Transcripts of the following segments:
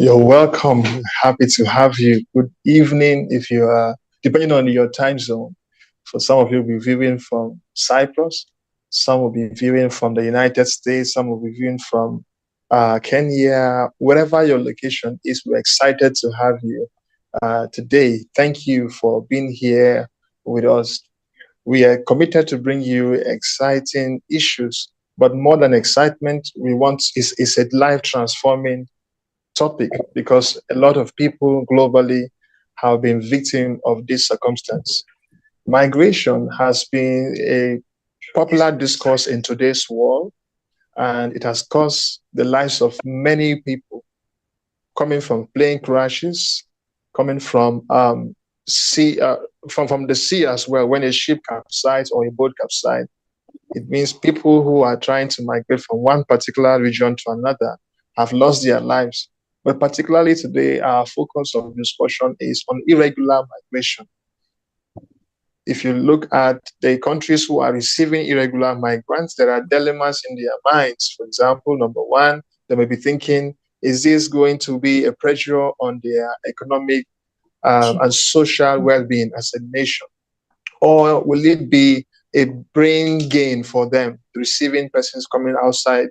You're welcome. Happy to have you. Good evening, if you are, depending on your time zone. For some of you, will be viewing from Cyprus. Some will be viewing from the United States. Some will be viewing from Kenya. Wherever your location is, we're excited to have you today. Thank you for being here with us. We are committed to bring you exciting issues, but more than excitement, we want is a life transforming topic because a lot of people globally have been victim of this circumstance. Migration has been a popular discourse in today's world, and it has cost the lives of many people, coming from plane crashes, coming from sea, from the sea as well. When a ship capsizes or a boat capsizes, it means people who are trying to migrate from one particular region to another have lost their lives. But particularly today, our focus of discussion is on irregular migration. If you look at the countries who are receiving irregular migrants, there are dilemmas in their minds. For example, number one, they may be thinking, is this going to be a pressure on their economic and social well-being as a nation? Or will it be a brain gain for them, receiving persons coming outside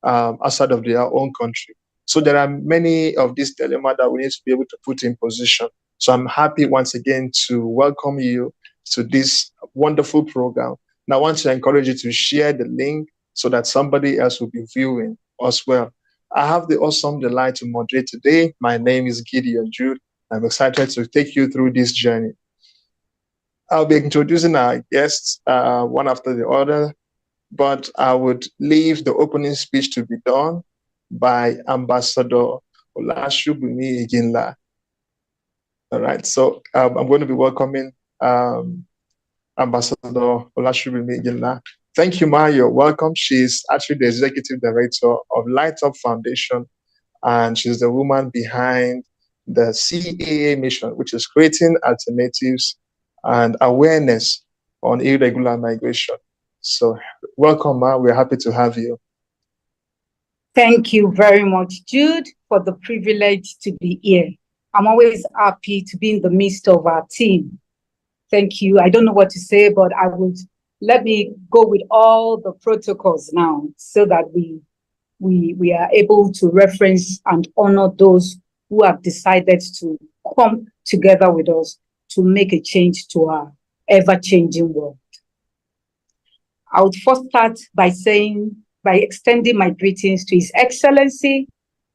of their own country? So there are many of these dilemmas that we need to be able to put in position. So I'm happy once again to welcome you to this wonderful program. Now I want to encourage you to share the link so that somebody else will be viewing as well. I have the awesome delight to moderate today. My name is Gideon Jude. I'm excited to take you through this journey. I'll be introducing our guests one after the other, but I would leave the opening speech to be done by Ambassador Olashubunmi Iginla. All right, so I'm going to be welcoming Ambassador Olashubunmi Iginla. Thank you, Ma. You're welcome. She's actually the Executive Director of Light Up Foundation, and she's the woman behind the CAA mission, which is creating alternatives and awareness on irregular migration. So welcome, Ma. We're happy to have you. Thank you very much, Jude, for the privilege to be here. I'm always happy to be in the midst of our team. Thank you. I don't know what to say, but let me go with all the protocols now so that we are able to reference and honor those who have decided to come together with us to make a change to our ever-changing world. I would first start by extending my greetings to His Excellency,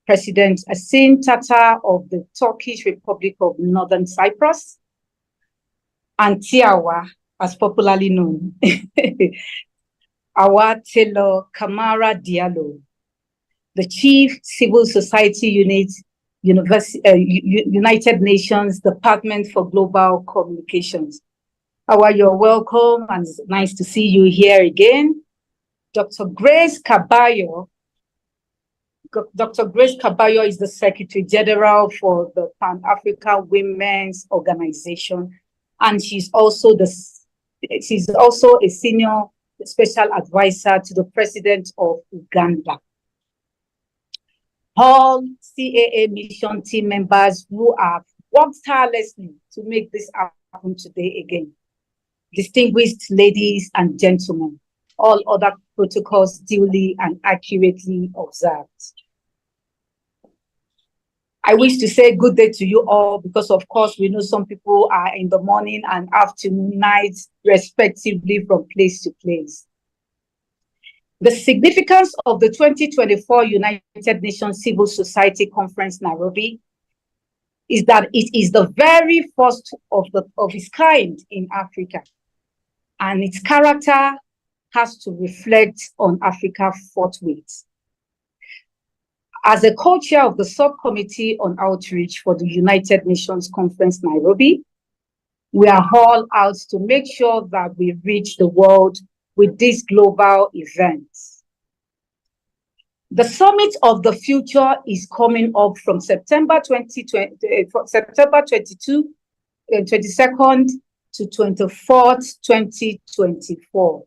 President Asin Tata of the Turkish Republic of Northern Cyprus, and Tiawa, as popularly known, Awa Taylor Kamara Diallo, the Chief Civil Society Unit, United Nations Department for Global Communications. Awa, you're welcome, and it's nice to see you here again. Dr. Grace Caballo. Dr. Grace Caballo is the Secretary General for the Pan-African Women's Organization, and she's also a senior special advisor to the President of Uganda. All CAA mission team members who have worked tirelessly to make this happen today again. Distinguished ladies and gentlemen, all other protocols duly and accurately observed. I wish to say good day to you all because, of course, we know some people are in the morning and afternoon, night, respectively, from place to place. The significance of the 2024 United Nations Civil Society Conference, Nairobi, is that it is the very first of its kind in Africa, and its character has to reflect on Africa forthwith. As a co-chair of the subcommittee on outreach for the United Nations Conference, Nairobi, we are all out to make sure that we reach the world with this global event. The Summit of the Future is coming up from September 22nd to 24th, 2024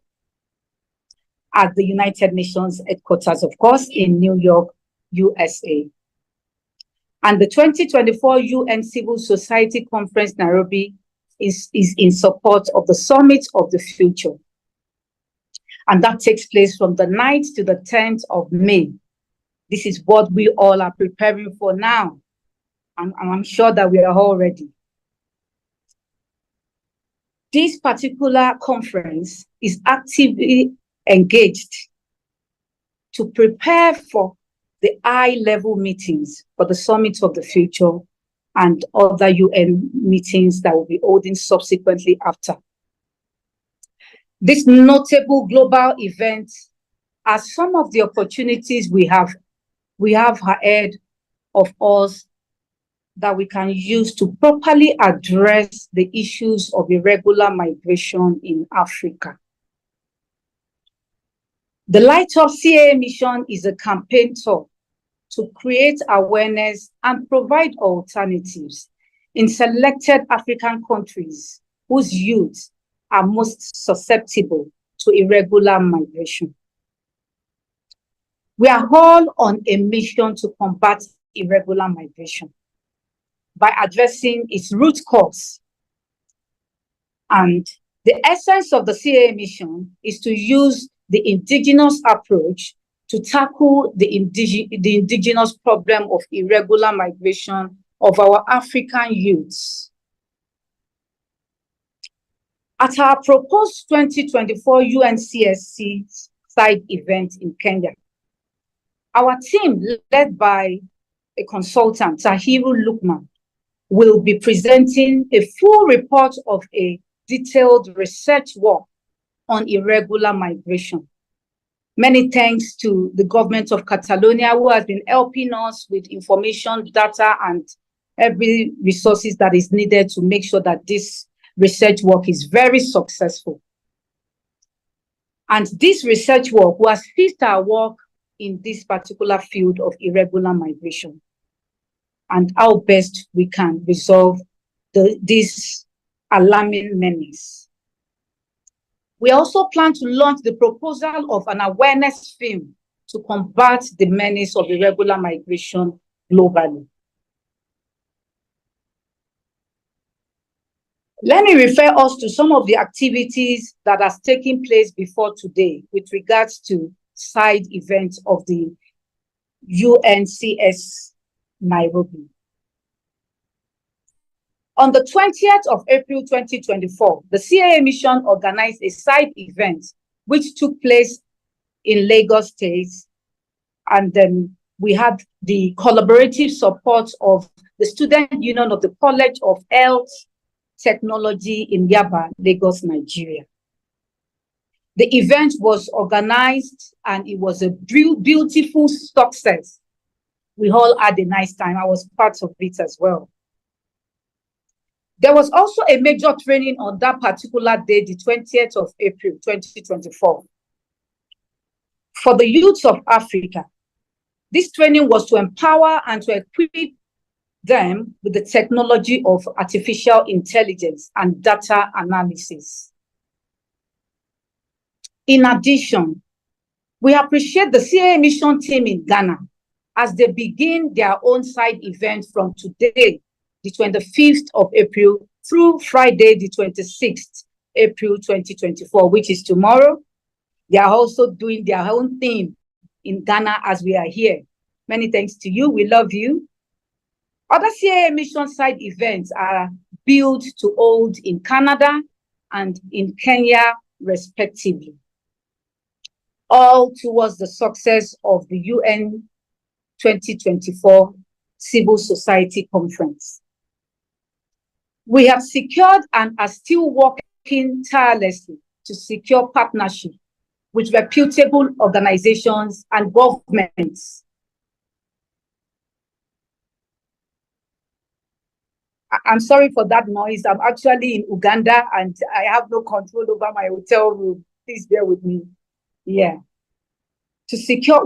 at the United Nations headquarters, of course, in New York, USA. And the 2024 UN Civil Society Conference Nairobi is in support of the Summit of the Future. And that takes place from the 9th to the 10th of May. This is what we all are preparing for now. And I'm sure that we are all ready. This particular conference is actively engaged to prepare for the high-level meetings for the Summit of the Future and other UN meetings that will be holding subsequently after. This notable global event are some of the opportunities we have ahead of us that we can use to properly address the issues of irregular migration in Africa. The Light Up CAA mission is a campaign tool to create awareness and provide alternatives in selected African countries whose youth are most susceptible to irregular migration. We are all on a mission to combat irregular migration by addressing its root cause. And the essence of the CAA mission is to use the indigenous approach to tackle the indigenous problem of irregular migration of our African youths. At our proposed 2024 UNCSC side event in Kenya, our team, led by a consultant, Tahiru Lukman, will be presenting a full report of a detailed research work on irregular migration. Many thanks to the government of Catalonia, who has been helping us with information, data, and every resources that is needed to make sure that this research work is very successful. And this research work will assist our work in this particular field of irregular migration and how best we can resolve this alarming menace. We also plan to launch the proposal of an awareness film to combat the menace of irregular migration globally. Let me refer us to some of the activities that has taken place before today with regards to side events of the UNCS Nairobi. On the 20th of April 2024, the CAA mission organized a side event which took place in Lagos State, and then we had the collaborative support of the Student Union of the College of Health Technology in Yaba, Lagos, Nigeria. The event was organized and it was a beautiful success. We all had a nice time. I was part of it as well. There was also a major training on that particular day, the 20th of April, 2024. For the youth of Africa, this training was to empower and to equip them with the technology of artificial intelligence and data analysis. In addition, we appreciate the CAA mission team in Ghana as they begin their own side event from today, the 25th of April, through Friday, the 26th April 2024, which is tomorrow. They are also doing their own thing in Ghana as we are here. Many thanks to you. We love you. Other CAA mission side events are built to hold in Canada and in Kenya, respectively, all towards the success of the UN 2024 Civil Society Conference. We have secured and are still working tirelessly to secure partnership with reputable organizations and governments. I'm sorry for that noise. I'm actually in Uganda and I have no control over my hotel room. Please bear with me. Yeah. To secure,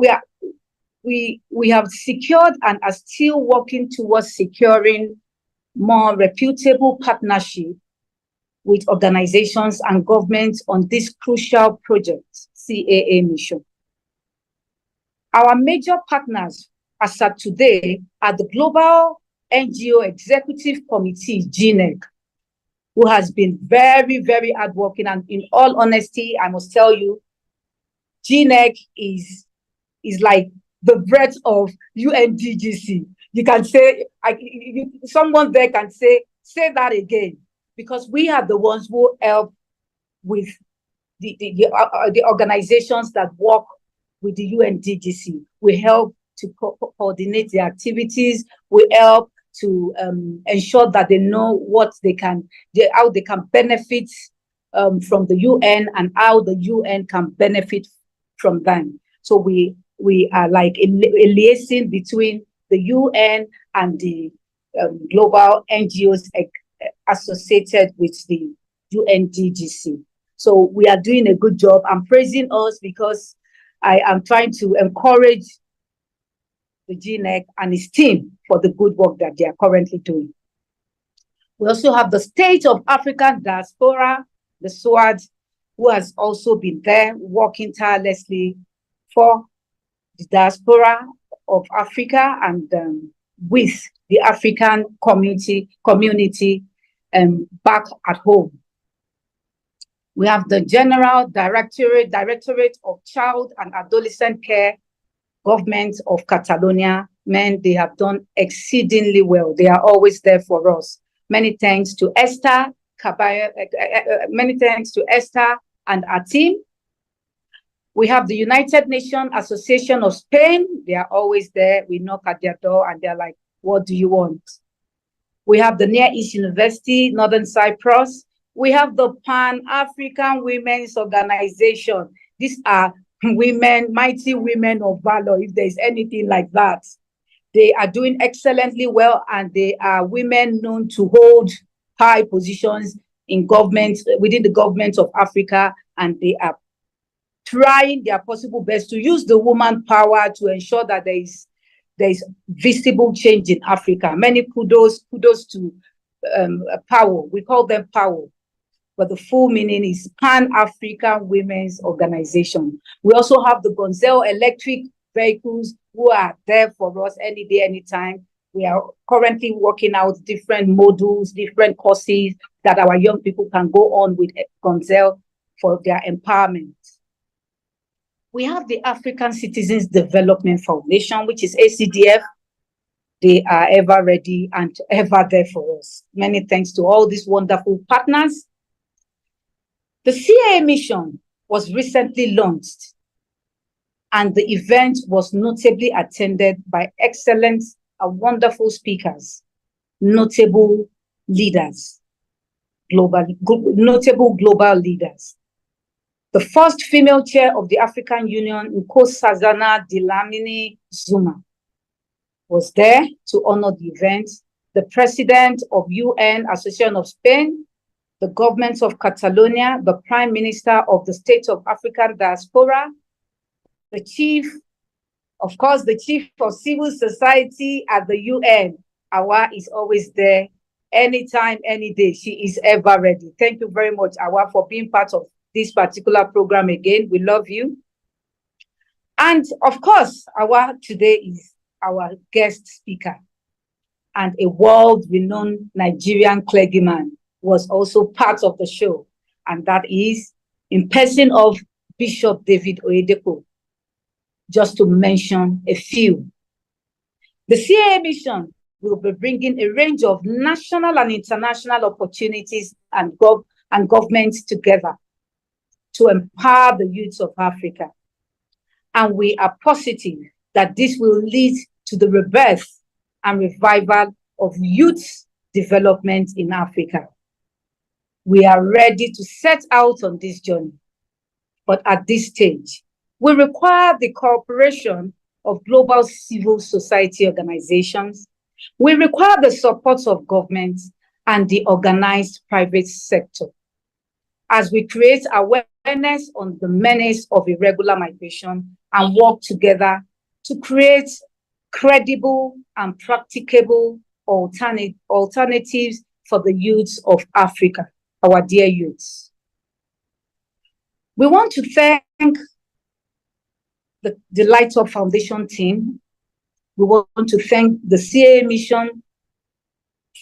we have secured and are still working towards securing more reputable partnership with organizations and governments on this crucial project, CAA mission. Our major partners as of today, are the Global NGO Executive Committee, GNEC, who has been very, very hardworking. And in all honesty, I must tell you, GNEC is like the breath of UNDGC. You can say, someone there can say that again, because we are the ones who help with the organizations that work with the UNDGC. We help to coordinate the activities. We help to ensure that they know what how they can benefit from the UN and how the UN can benefit from them. So we are like a liaison between the UN and the global NGOs associated with the UNDGC. So we are doing a good job. I'm praising us because I am trying to encourage the GNEC and his team for the good work that they are currently doing. We also have the State of African Diaspora, the SWAD, who has also been there working tirelessly for the diaspora of Africa and with the African community back at home. We have the General Directorate of Child and Adolescent Care, Government of Catalonia. Men, they have done exceedingly well. They are always there for us. Many thanks to Esther Cabaya, many thanks to Esther and our team. We have the United Nations Association of Spain. They are always there. We knock at their door and they're like, what do you want? We have the Near East University, Northern Cyprus. We have the Pan-African Women's Organization. These are women, mighty women of valor, if there's anything like that. They are doing excellently well, and they are women known to hold high positions in government, within the government of Africa, and they are trying their possible best to use the woman power to ensure that there is visible change in Africa. Many kudos to power. We call them power, but the full meaning is Pan-African Women's Organization. We also have the Gonzel electric vehicles who are there for us any day, anytime. We are currently working out different modules, different courses that our young people can go on with Gonzel for their empowerment. We have the African Citizens Development Foundation, which is ACDF. They are ever ready and ever there for us. Many thanks to all these wonderful partners. The CIA mission was recently launched, and the event was notably attended by excellent and wonderful speakers, notable leaders, notable global leaders. The first female chair of the African Union, Nkosazana Dlamini Zuma, was there to honor the event. The president of UN Association of Spain, the government of Catalonia, the prime minister of the State of African Diaspora, the chief, of course, the chief of civil society at the UN. Awa is always there, anytime, any day. She is ever ready. Thank you very much, Awa, for being part of this particular program again. We love you. And of course, Awa today is our guest speaker, and a world-renowned Nigerian clergyman was also part of the show, and that is in person of Bishop David Oyedepo, just to mention a few. The CIA mission will be bringing a range of national and international opportunities and governments together to empower the youth of Africa. And we are positive that this will lead to the rebirth and revival of youth development in Africa. We are ready to set out on this journey, but at this stage, we require the cooperation of global civil society organizations. We require the support of governments and the organized private sector as we create awareness on the menace of irregular migration and work together to create credible and practicable alternatives for the youths of Africa, our dear youths. We want to thank the Light Up Foundation team, We want to thank the CA mission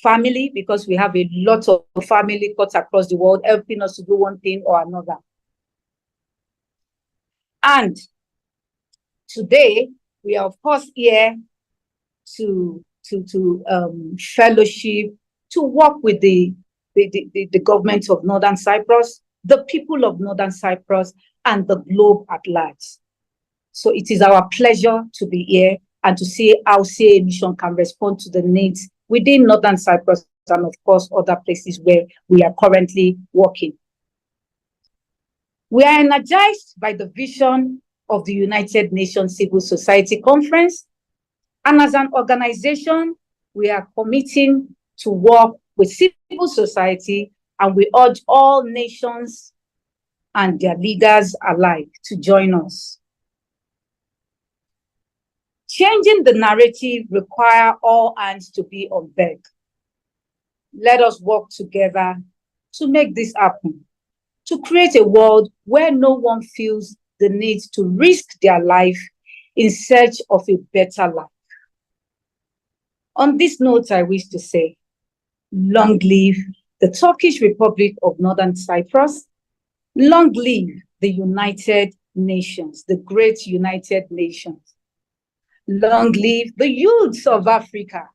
family, because we have a lot of family cut across the world helping us to do one thing or another. And today, we are, of course, here to fellowship, to work with the government of Northern Cyprus, the people of Northern Cyprus, and the globe at large. So it is our pleasure to be here and to see how CA Mission can respond to the needs within Northern Cyprus and, of course, other places where we are currently working. We are energized by the vision of the United Nations Civil Society Conference. And as an organization, we are committing to work with civil society, and we urge all nations and their leaders alike to join us. Changing the narrative requires all hands to be on deck. Let us work together to make this happen, to create a world where no one feels the need to risk their life in search of a better life. On this note, I wish to say, long live the Turkish Republic of Northern Cyprus, long live the United Nations, the great United Nations. Long live the youths of Africa.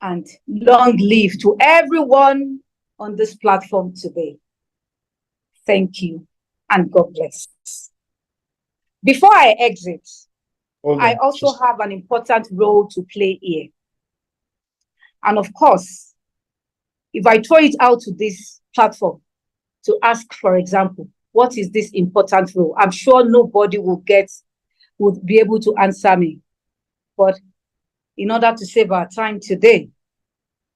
And long live to everyone on this platform today. Thank you, and God bless. Before I exit, I also have an important role to play here. And of course, if I throw it out to this platform to ask, for example, what is this important role? I'm sure nobody would be able to answer me. But in order to save our time today,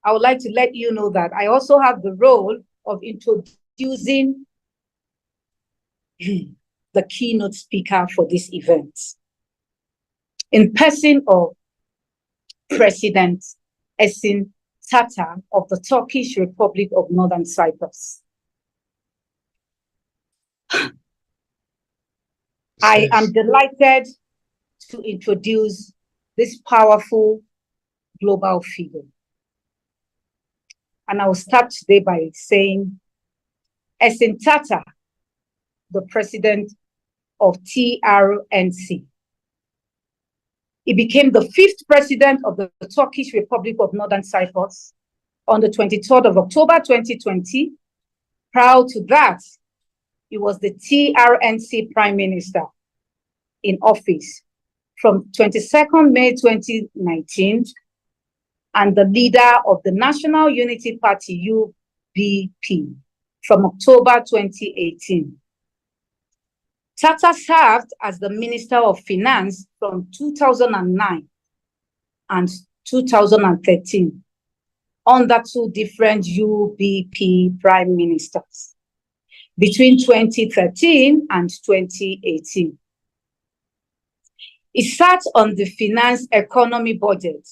I would like to let you know that I also have the role of introducing the keynote speaker for this event, in person of President Ersin Tatar of the Turkish Republic of Northern Cyprus. I am delighted to introduce this powerful global figure. And I will start today by saying, Ersin Tatar, the president of TRNC. He became the 5th president of the Turkish Republic of Northern Cyprus on the 23rd of October 2020. Prior to that, he was the TRNC prime minister in office from 22nd May 2019 and the leader of the National Unity Party, UBP, from October 2018. Tatar served as the Minister of Finance from 2009 and 2013 under 2 different UBP prime ministers between 2013 and 2018. He sat on the Finance, Economy, Budget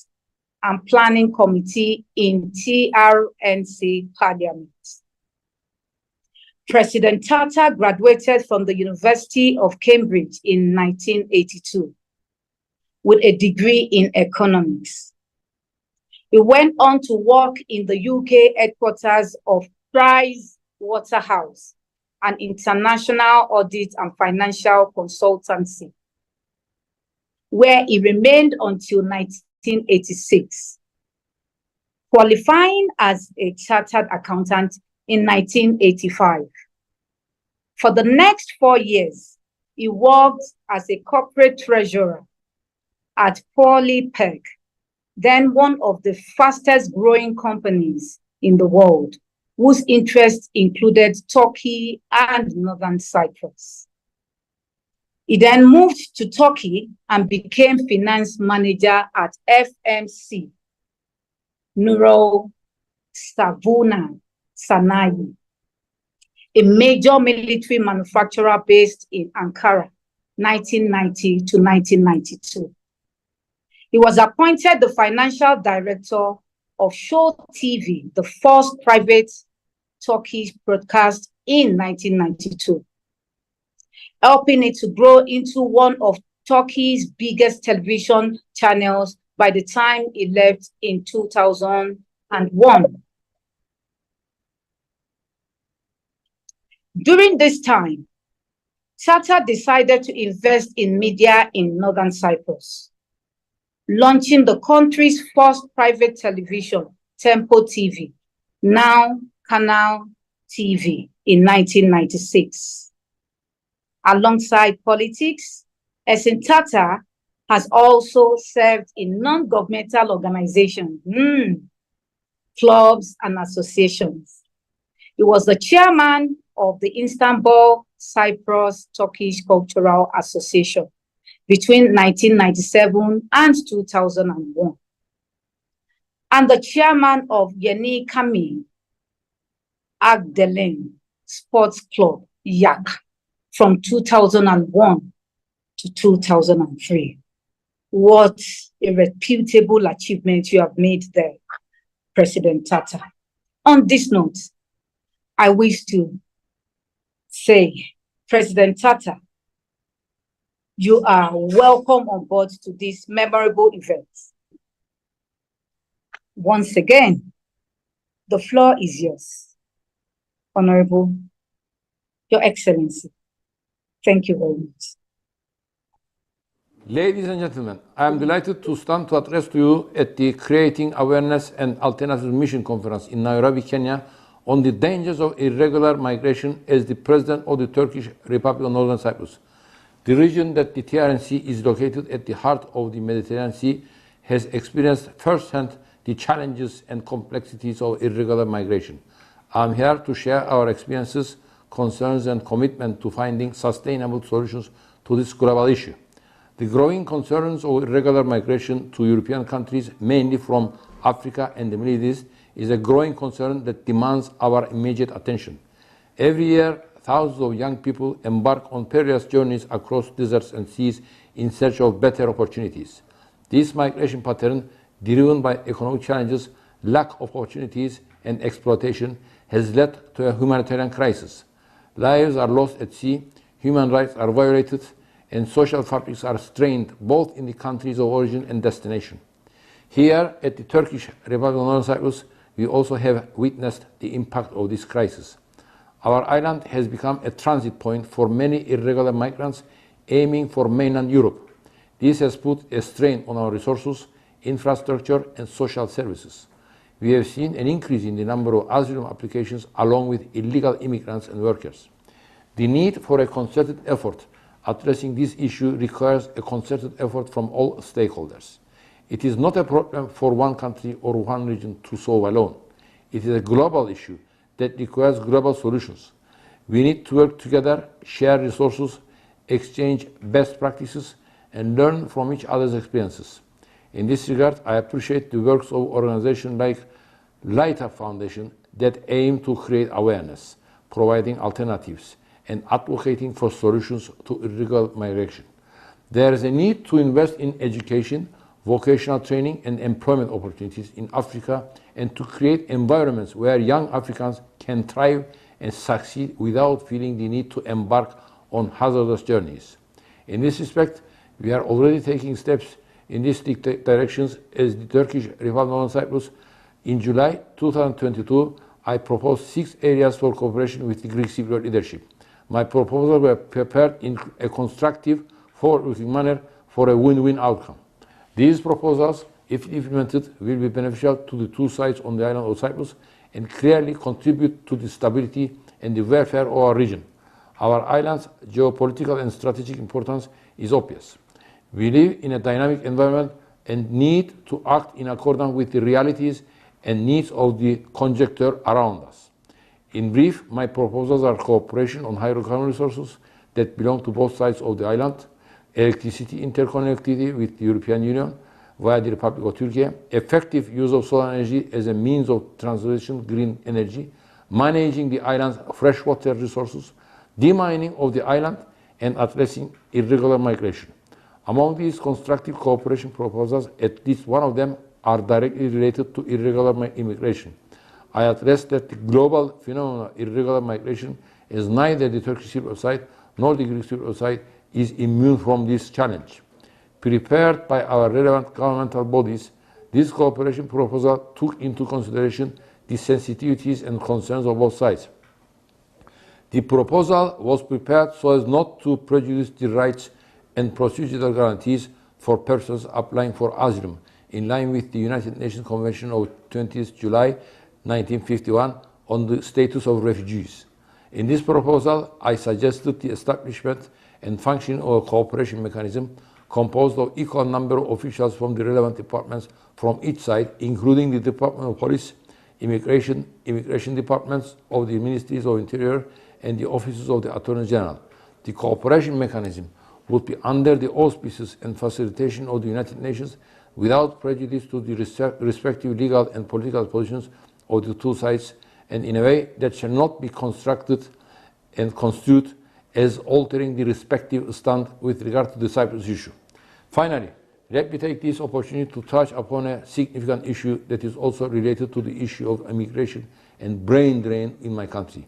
and Planning Committee in TRNC Parliament. President Tatar graduated from the University of Cambridge in 1982 with a degree in economics. He went on to work in the UK headquarters of Price Waterhouse, an international audit and financial consultancy, where he remained until 1986, qualifying as a chartered accountant in 1985. For the next 4 years, he worked as a corporate treasurer at Polypec, then one of the fastest growing companies in the world, whose interests included Turkey and Northern Cyprus. He then moved to Turkey and became finance manager at FMC, Nurul Savuna Sanayi, a major military manufacturer based in Ankara, 1990 to 1992. He was appointed the financial director of Show TV, the first private Turkish broadcast, in 1992, helping it to grow into one of Turkey's biggest television channels by the time he left in 2001. During this time, Tata decided to invest in media in Northern Cyprus, launching the country's first private television, Tempo TV, now Canal TV, in 1996. Alongside politics, Esin Tata has also served in non-governmental organizations, clubs, and associations. He was the chairman of the Istanbul Cyprus Turkish Cultural Association between 1997 and 2001, and the chairman of Yeni Kami Agdelen Sports Club, YAK, from 2001 to 2003. What a reputable achievement you have made there, President Tata. On this note, I wish to say, President Tata, you are welcome on board to this memorable event. Once again, the floor is yours, Honorable, Your Excellency. Thank you very much. Ladies and gentlemen, I am delighted to stand to address to you at the Creating Awareness and Alternative Mission Conference in Nairobi, Kenya, on the dangers of irregular migration as the President of the Turkish Republic of Northern Cyprus. The region that the TRNC is located at the heart of the Mediterranean Sea has experienced firsthand the challenges and complexities of irregular migration. I am here to share our experiences, concerns, and commitment to finding sustainable solutions to this global issue. The growing concerns of irregular migration to European countries, mainly from Africa and the Middle East, is a growing concern that demands our immediate attention. Every year, thousands of young people embark on perilous journeys across deserts and seas in search of better opportunities. This migration pattern, driven by economic challenges, lack of opportunities, and exploitation, has led to a humanitarian crisis. Lives are lost at sea, human rights are violated, and social fabrics are strained both in the countries of origin and destination. Here at the Turkish Republic of Northern Cyprus, we also have witnessed the impact of this crisis. Our island has become a transit point for many irregular migrants aiming for mainland Europe. This has put a strain on our resources, infrastructure, and social services. We have seen an increase in the number of asylum applications along with illegal immigrants and workers. The need for a concerted effort addressing this issue requires a concerted effort from all stakeholders. It is not a problem for one country or one region to solve alone. It is a global issue that requires global solutions. We need to work together, share resources, exchange best practices, and learn from each other's experiences. In this regard, I appreciate the works of organizations like Light Up Foundation that aim to create awareness, providing alternatives, and advocating for solutions to irregular migration. There is a need to invest in education, vocational training, and employment opportunities in Africa, and to create environments where young Africans can thrive and succeed without feeling the need to embark on hazardous journeys. In this respect, we are already taking steps in these directions as the Turkish Republic of Northern Cyprus. In July 2022, I proposed 6 areas for cooperation with the Greek Cypriot leadership. My proposals were prepared in a constructive, forward-looking manner for a win-win outcome. These proposals, if implemented, will be beneficial to the two sides on the island of Cyprus and clearly contribute to the stability and the welfare of our region. Our island's geopolitical and strategic importance is obvious. We live in a dynamic environment and need to act in accordance with the realities and needs of the conjuncture around us. In brief, my proposals are cooperation on hydrocarbon resources that belong to both sides of the island, electricity interconnectivity with the European Union via the Republic of Turkey, effective use of solar energy as a means of transition green energy, managing the island's freshwater resources, demining of the island, and addressing irregular migration. Among these constructive cooperation proposals, at least one of them are directly related to irregular immigration. I addressed that the global phenomenon of irregular migration is neither the Turkish Cypriot side nor the Greek Cypriot side is immune from this challenge. Prepared by our relevant governmental bodies, this cooperation proposal took into consideration the sensitivities and concerns of both sides. The proposal was prepared so as not to prejudice the rights and procedural guarantees for persons applying for asylum, in line with the United Nations Convention of 20th July 1951 on the status of refugees. In this proposal, I suggested the establishment and functioning of a cooperation mechanism composed of equal number of officials from the relevant departments from each side, including the Department of Police, immigration departments of the Ministries of Interior, and the offices of the Attorney General. The cooperation mechanism would be under the auspices and facilitation of the United Nations without prejudice to the respective legal and political positions of the two sides, and in a way that shall not be constructed and construed as altering the respective stand with regard to the Cyprus issue. Finally, let me take this opportunity to touch upon a significant issue that is also related to the issue of immigration and brain drain in my country.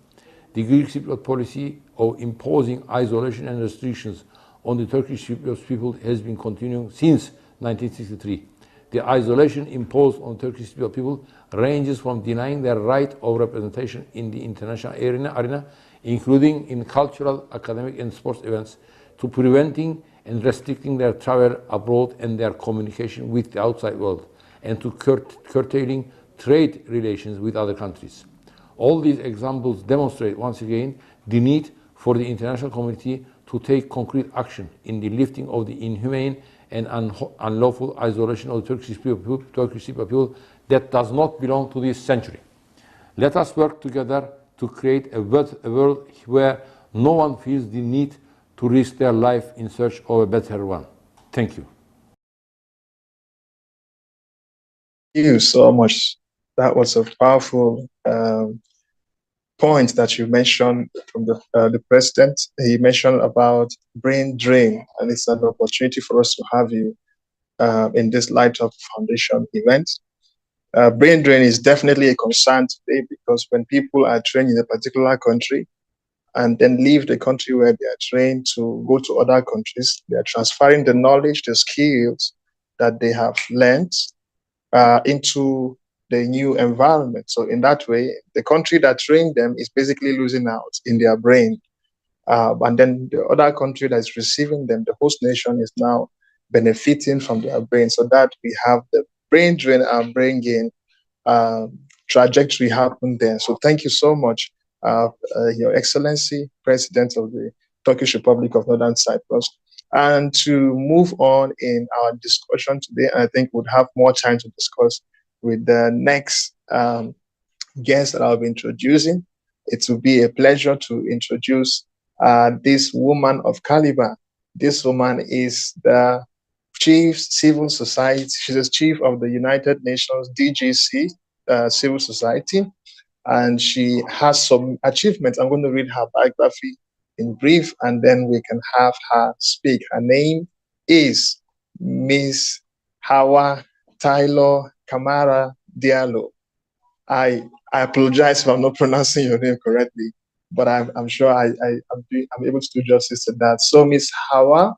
The Greek Cypriot policy of imposing isolation and restrictions on the Turkish Cypriot people has been continuing since 1963. The isolation imposed on Turkish Cypriot people ranges from denying their right of representation in the international arena, including in cultural, academic, and sports events, to preventing and restricting their travel abroad and their communication with the outside world, and to curtailing trade relations with other countries. All these examples demonstrate once again the need for the international community to take concrete action in the lifting of the inhumane and unlawful isolation of the Turkish people that does not belong to this century. Let us work together to create a world where no one feels the need to risk their life in search of a better one. Thank you. Thank you so much. That was a powerful point that you mentioned from the president. He mentioned about brain drain, and it's an opportunity for us to have you in this Light Up Foundation event. Brain drain is definitely a concern today, because when people are trained in a particular country and then leave the country where they are trained to go to other countries, they are transferring the knowledge, the skills that they have learned into the new environment. So in that way, the country that trained them is basically losing out in their brain. And then the other country that is receiving them, the host nation, is now benefiting from their brain. So that we have the brain drain and brain gain trajectory happen there. So thank you so much, Your Excellency, President of the Turkish Republic of Northern Cyprus. And to move on in our discussion today, I think we'll have more time to discuss with the next guest that I'll be introducing. It will be a pleasure to introduce this woman of caliber. This woman is the Chief Civil Society. She's the Chief of the United Nations DGC Civil Society, and she has some achievements. I'm going to read her biography in brief, and then we can have her speak. Her name is Miss Hawa Taylor Kamara Diallo. I apologize if I'm not pronouncing your name correctly, but I'm sure I'm able to do justice to that. So Miss Hawa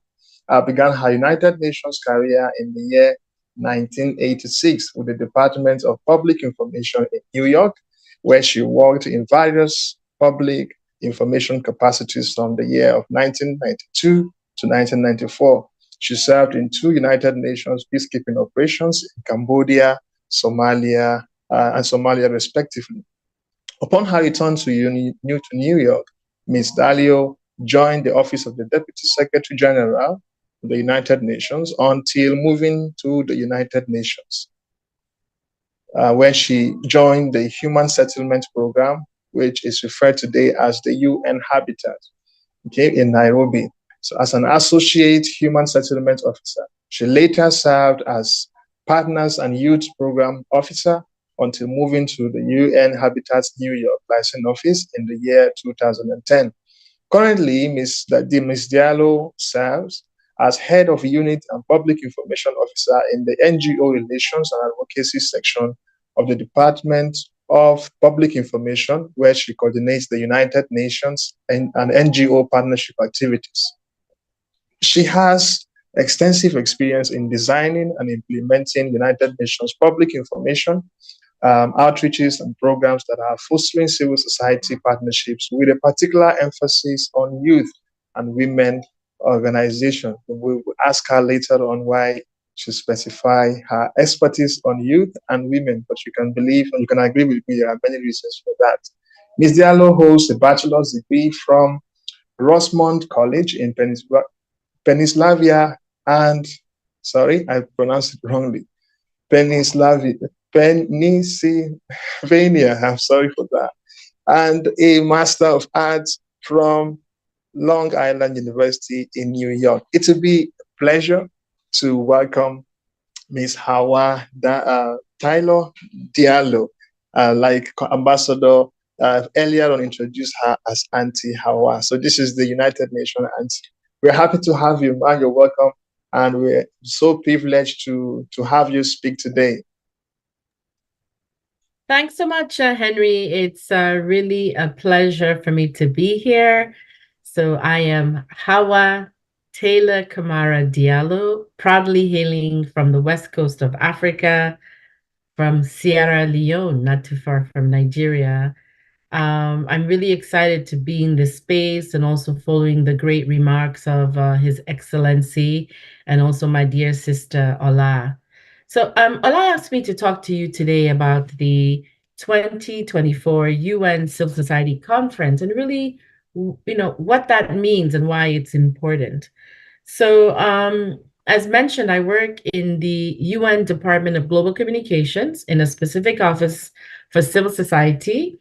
began her United Nations career in the year 1986 with the Department of Public Information in New York, where she worked in various public information capacities from the year of 1992 to 1994. She served in 2 United Nations peacekeeping operations in Cambodia, Somalia, and Somalia respectively. Upon her return to New York, Ms. Diallo joined the office of the Deputy Secretary General of the United Nations until moving to the United Nations, where she joined the Human Settlement Program, which is referred today as the UN Habitat, in Nairobi. So as an Associate Human Settlement Officer, she later served as Partners and Youth Program Officer until moving to the UN Habitat's New York Liaison Office in the year 2010. Currently, Ms. Diallo serves as Head of Unit and Public Information Officer in the NGO Relations and Advocacy section of the Department of Public Information, where she coordinates the United Nations and NGO partnership activities. She has extensive experience in designing and implementing United Nations public information outreaches and programs that are fostering civil society partnerships with a particular emphasis on youth and women organizations. We will ask her later on why she specify her expertise on youth and women, but you can believe and you can agree with me, there are many reasons for that. Ms. Diallo holds a bachelor's degree from Rosemont College in Pennsylvania and, sorry, I pronounced it wrongly, Pennsylvania, I'm sorry for that, and a Master of Arts from Long Island University in New York. It will be a pleasure to welcome Ms. Hawa Taylor Diallo, like Ambassador earlier on introduced her as Auntie Hawa. So this is the United Nations Auntie. We're happy to have you, man. You're welcome. And we're so privileged to have you speak today. Thanks so much, Henry. It's really a pleasure for me to be here. So I am Hawa Taylor Kamara Diallo, proudly hailing from the west coast of Africa, from Sierra Leone, not too far from Nigeria. I'm really excited to be in this space and also following the great remarks of His Excellency and also my dear sister, Ola. So Ola asked me to talk to you today about the 2024 UN Civil Society Conference and really, what that means and why it's important. So as mentioned, I work in the UN Department of Global Communications in a specific office for civil society.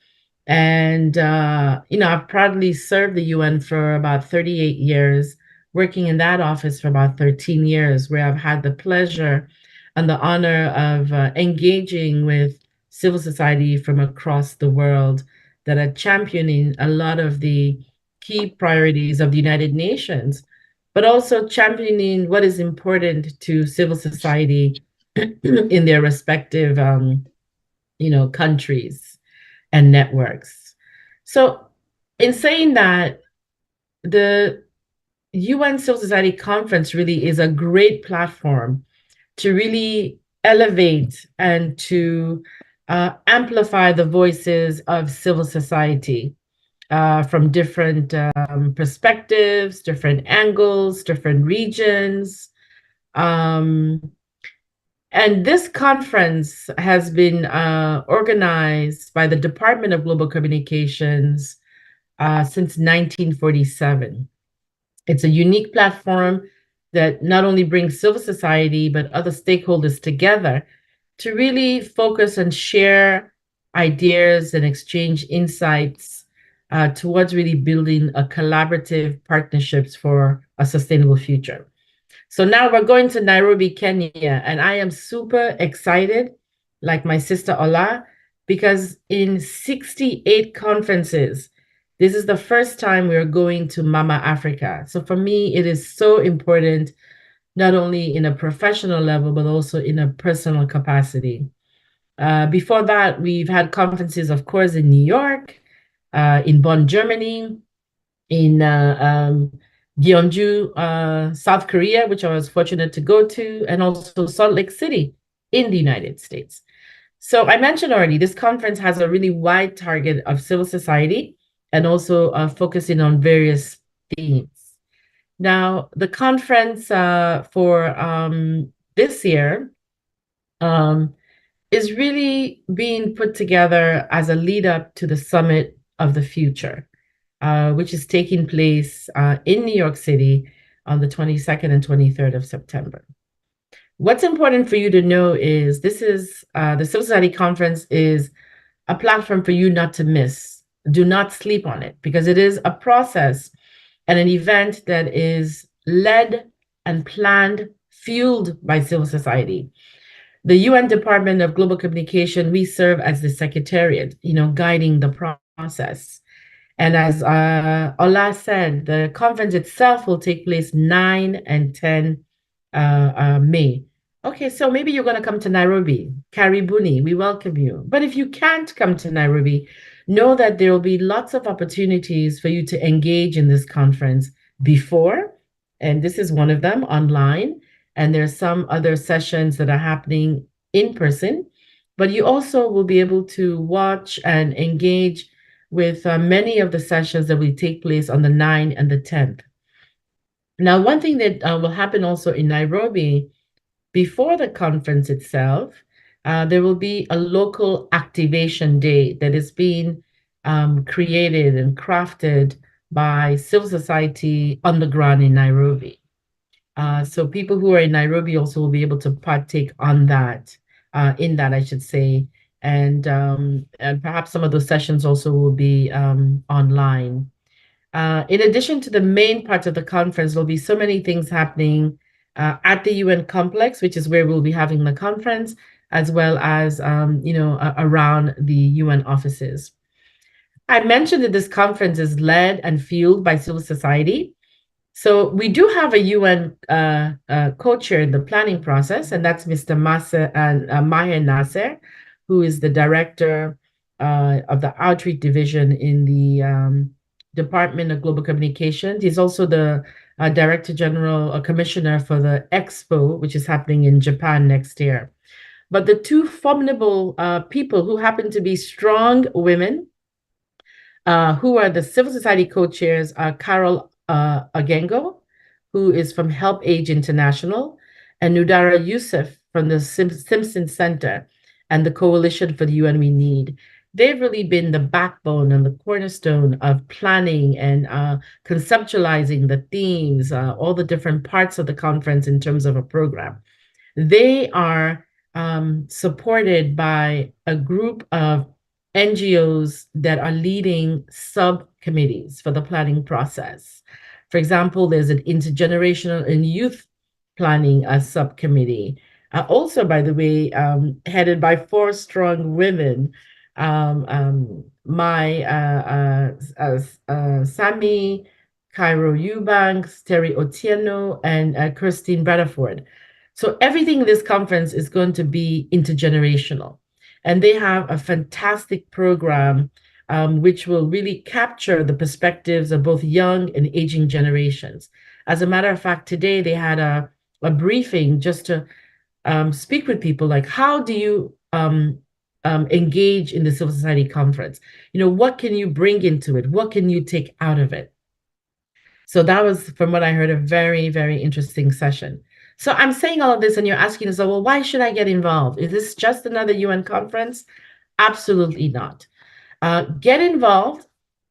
And, I've proudly served the UN for about 38 years, working in that office for about 13 years, where I've had the pleasure and the honor of engaging with civil society from across the world that are championing a lot of the key priorities of the United Nations, but also championing what is important to civil society in their respective, countries and networks. So in saying that, the UN Civil Society Conference really is a great platform to really elevate and to amplify the voices of civil society from different perspectives, different angles, different regions. And this conference has been organized by the Department of Global Communications since 1947. It's a unique platform that not only brings civil society, but other stakeholders together to really focus and share ideas and exchange insights towards really building a collaborative partnerships for a sustainable future. So now we're going to Nairobi, Kenya, and I am super excited, like my sister Ola, because in 68 conferences, this is the first time we're going to Mama Africa. So for me, it is so important, not only in a professional level, but also in a personal capacity. Before that, we've had conferences, of course, in New York, in Bonn, Germany, in Gyeongju, South Korea, which I was fortunate to go to, and also Salt Lake City in the United States. So I mentioned already, this conference has a really wide target of civil society and also focusing on various themes. Now, the conference for this year is really being put together as a lead up to the Summit of the Future, which is taking place in New York City on the 22nd and 23rd of September. What's important for you to know is this is the Civil Society Conference is a platform for you not to miss. Do not sleep on it, because it is a process and an event that is led and planned, fueled by civil society. The UN Department of Global Communication, we serve as the secretariat, guiding the process. And as Ola said, the conference itself will take place 9 and 10 May. Okay, so maybe you're going to come to Nairobi. Karibuni, we welcome you. But if you can't come to Nairobi, know that there will be lots of opportunities for you to engage in this conference before and this is one of them online. And there's some other sessions that are happening in person, but you also will be able to watch and engage with many of the sessions that will take place on the 9th and the 10th. Now, one thing that will happen also in Nairobi before the conference itself, there will be a local activation day that is being created and crafted by civil society on the ground in Nairobi. So people who are in Nairobi also will be able to partake on that, in that, I should say. And perhaps some of those sessions also will be online. In addition to the main part of the conference, there'll be so many things happening at the UN complex, which is where we'll be having the conference, as well as around the UN offices. I mentioned that this conference is led and fueled by civil society. So we do have a UN co-chair in the planning process, and that's Mr. Maher Nasser, who is the director of the outreach division in the Department of Global Communications. He's also the Director General or Commissioner for the Expo, which is happening in Japan next year. But the two formidable people who happen to be strong women, who are the civil society co-chairs, are Carol Agengo, who is from Help Age International, and Nudara Youssef from the Simpson Center and the Coalition for the UN We Need. They've really been the backbone and the cornerstone of planning and conceptualizing the themes, all the different parts of the conference in terms of a program. They are supported by a group of NGOs that are leading subcommittees for the planning process. For example, there's an intergenerational and youth planning subcommittee. Also, by the way, headed by 4 strong women, Sami, Cairo Eubanks, Terry Otieno, and Christine Bradford. So everything in this conference is going to be intergenerational. And they have a fantastic program which will really capture the perspectives of both young and aging generations. As a matter of fact, today they had a briefing just to speak with people like, how do you engage in the civil society conference? What can you bring into it? What can you take out of it? So that was, from what I heard, a very, very interesting session. So I'm saying all of this and you're asking yourself, well, why should I get involved? Is this just another UN conference? Absolutely not. Get involved,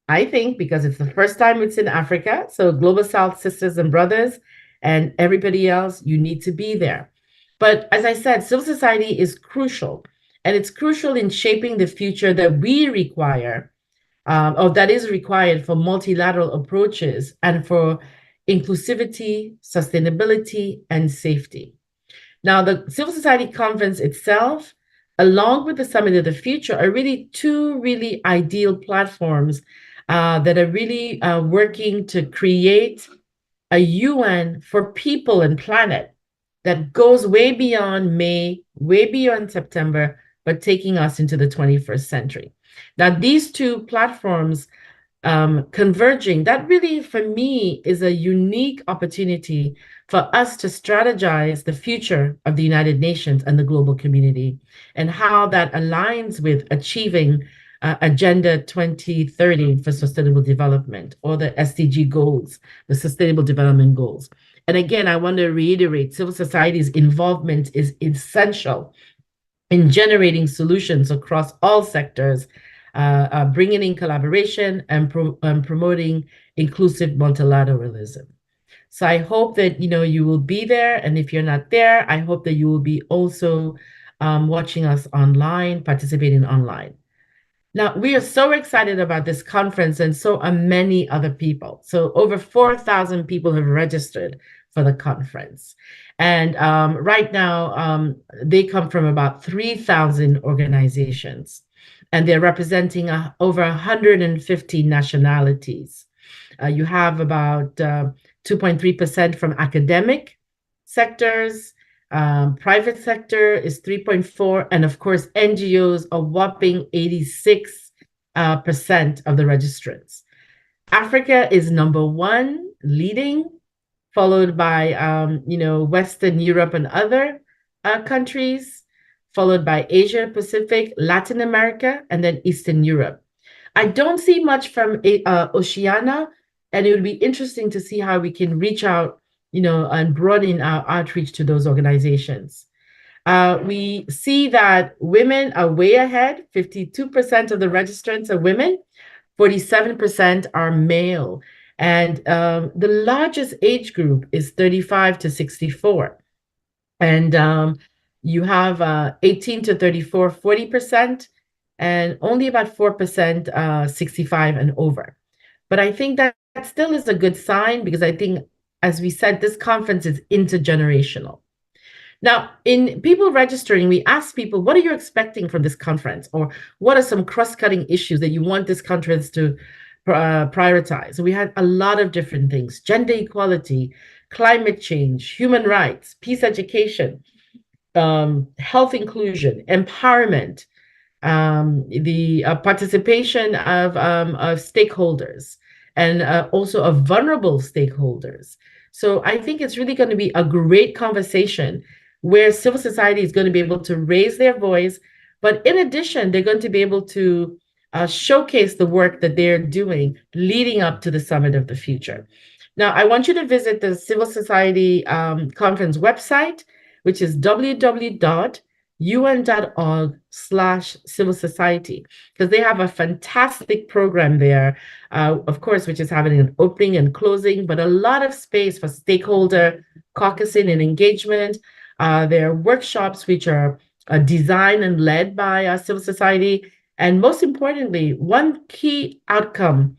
I think, because it's the first time it's in Africa. So Global South sisters and brothers and everybody else, you need to be there. But as I said, civil society is crucial, and it's crucial in shaping the future that we require, or that is required for multilateral approaches and for inclusivity, sustainability, and safety. Now, the Civil Society Conference itself, along with the Summit of the Future, are really 2 really ideal platforms that are really working to create a UN for people and planet that goes way beyond May, way beyond September, but taking us into the 21st century. Now, these 2 platforms converging, that really, for me, is a unique opportunity for us to strategize the future of the United Nations and the global community, and how that aligns with achieving Agenda 2030 for Sustainable Development, or the SDG goals, the Sustainable Development Goals. And again, I want to reiterate, civil society's involvement is essential in generating solutions across all sectors, bringing in collaboration and promoting inclusive multilateralism. So I hope that you will be there, and if you're not there, I hope that you will be also watching us online, participating online. Now, we are so excited about this conference, and so are many other people. So over 4,000 people have registered for the conference. And right now, they come from about 3,000 organizations, and they're representing over 150 nationalities. You have about 2.3% from academic sectors. Private sector is 3.4%, and of course, NGOs, a whopping 86% of the registrants. Africa is number 1, leading followed by, Western Europe and other countries, followed by Asia Pacific, Latin America, and then Eastern Europe. I don't see much from Oceania, and it would be interesting to see how we can reach out, and broaden our outreach to those organizations. We see that women are way ahead. 52% of the registrants are women, 47% are male. And the largest age group is 35 to 64. And you have 18 to 34, 40%, and only about 4% 65 and over. But I think that still is a good sign, because I think, as we said, this conference is intergenerational. Now, in people registering, we ask people, what are you expecting from this conference? Or what are some cross-cutting issues that you want this conference to prioritize? So we had a lot of different things: gender equality, climate change, human rights, peace education, health inclusion, empowerment, the participation of stakeholders, and also of vulnerable stakeholders. So I think it's really going to be a great conversation where civil society is going to be able to raise their voice, but in addition, they're going to be able to showcase the work that they're doing leading up to the Summit of the Future. Now, I want you to visit the Civil Society Conference website, which is www.un.org/civil society, because they have a fantastic program there, of course, which is having an opening and closing, but a lot of space for stakeholder caucusing and engagement. There are workshops which are designed and led by civil society. And most importantly, one key outcome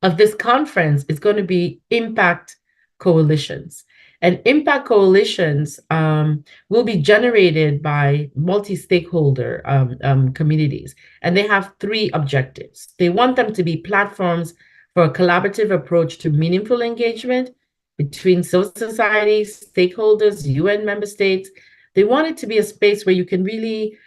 of this conference is going to be impact coalitions. And impact coalitions will be generated by multi-stakeholder communities. And they have three objectives. They want them to be platforms for a collaborative approach to meaningful engagement between civil society, stakeholders, UN member states. They want it to be a space where you can really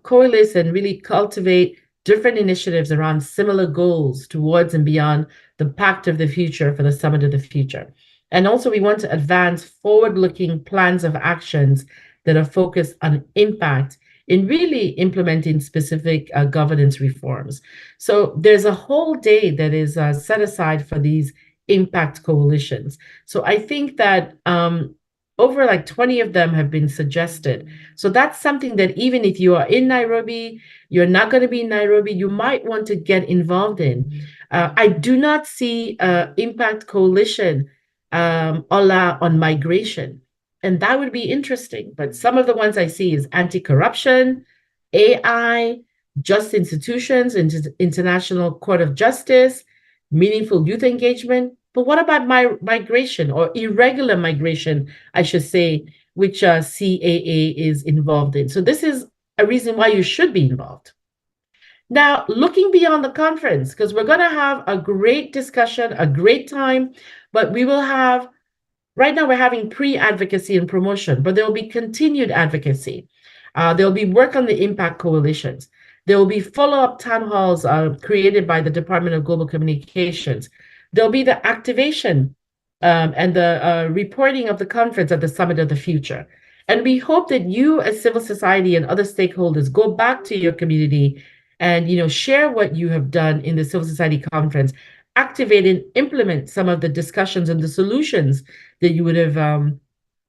coalesce and really cultivate different initiatives around similar goals towards and beyond the Pact of the Future for the Summit of the Future. And also, we want to advance forward-looking plans of actions that are focused on impact in really implementing specific governance reforms. So there's a whole day that is set aside for these impact coalitions. So I think that over like 20 of them have been suggested. So that's something that even if you are in Nairobi, you're not going to be in Nairobi, you might want to get involved in. I do not see impact coalition on migration, and that would be interesting. But some of the ones I see is anti-corruption, AI, just institutions, International Court of Justice, meaningful youth engagement. But what about migration, or irregular migration, I should say, which CAA is involved in? So this is a reason why you should be involved. Now, looking beyond the conference, because we're going to have a great discussion, a great time, but we will have, right now we're having pre-advocacy and promotion, but there will be continued advocacy. There will be work on the impact coalitions. There will be follow-up town halls created by the Department of Global Communications. There'll be the activation and the reporting of the conference at the Summit of the Future. And we hope that you as civil society and other stakeholders go back to your community and share what you have done in the Civil Society Conference, activate and implement some of the discussions and the solutions that you would have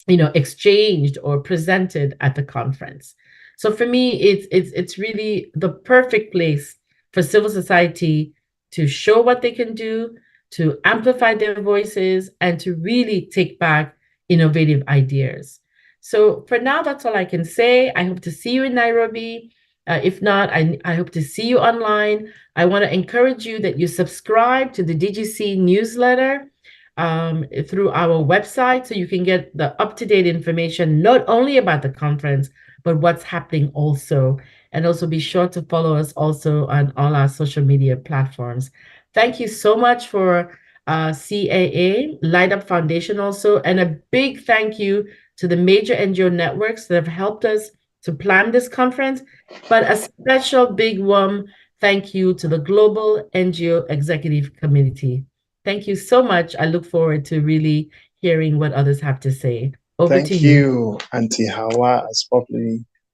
exchanged or presented at the conference. So for me, it's really the perfect place for civil society to show what they can do, to amplify their voices, and to really take back innovative ideas. So for now, that's all I can say. I hope to see you in Nairobi. If not, I hope to see you online. I want to encourage you that you subscribe to the DGC newsletter through our website, so you can get the up-to-date information, not only about the conference, but what's happening also. And also be sure to follow us also on all our social media platforms. Thank you so much for CAA, Light Up Foundation also, and a big thank you to the major NGO networks that have helped us to plan this conference, but a special big warm thank you to the Global NGO Executive Committee. Thank you so much. I look forward to really hearing what others have to say. Over to Thank you. you, Auntie Hawa, as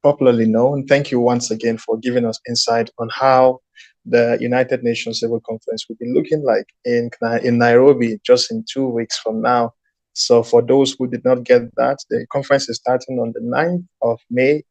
popularly known. Thank you once again for giving us insight on how the United Nations Civil Conference will be looking like in Nairobi just in 2 weeks from now. So for those who did not get that, the conference is starting on the 9th of May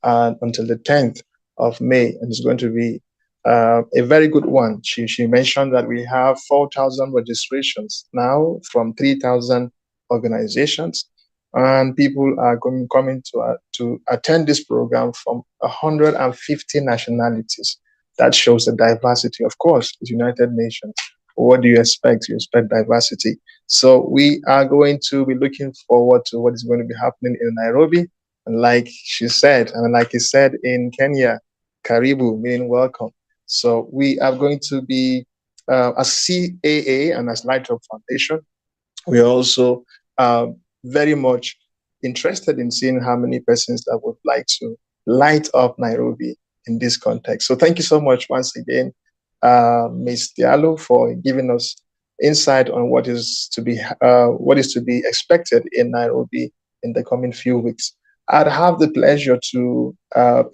and until the 10th of May, and it's going to be a very good one. She mentioned that we have 4,000 registrations now from 3,000 organizations, and people are coming to attend this program from 150 nationalities. That shows the diversity. Of course, the United Nations. What do you expect? You expect diversity. So we are going to be looking forward to what is going to be happening in Nairobi. And like she said, and like he said in Kenya, Karibu, meaning welcome. So we are going to be, as CAA and as Light Up Foundation, we are also very much interested in seeing how many persons that would like to light up Nairobi in this context. So thank you so much once again, Ms. Diallo, for giving us insight on what is to be expected in Nairobi in the coming few weeks. I'd have the pleasure to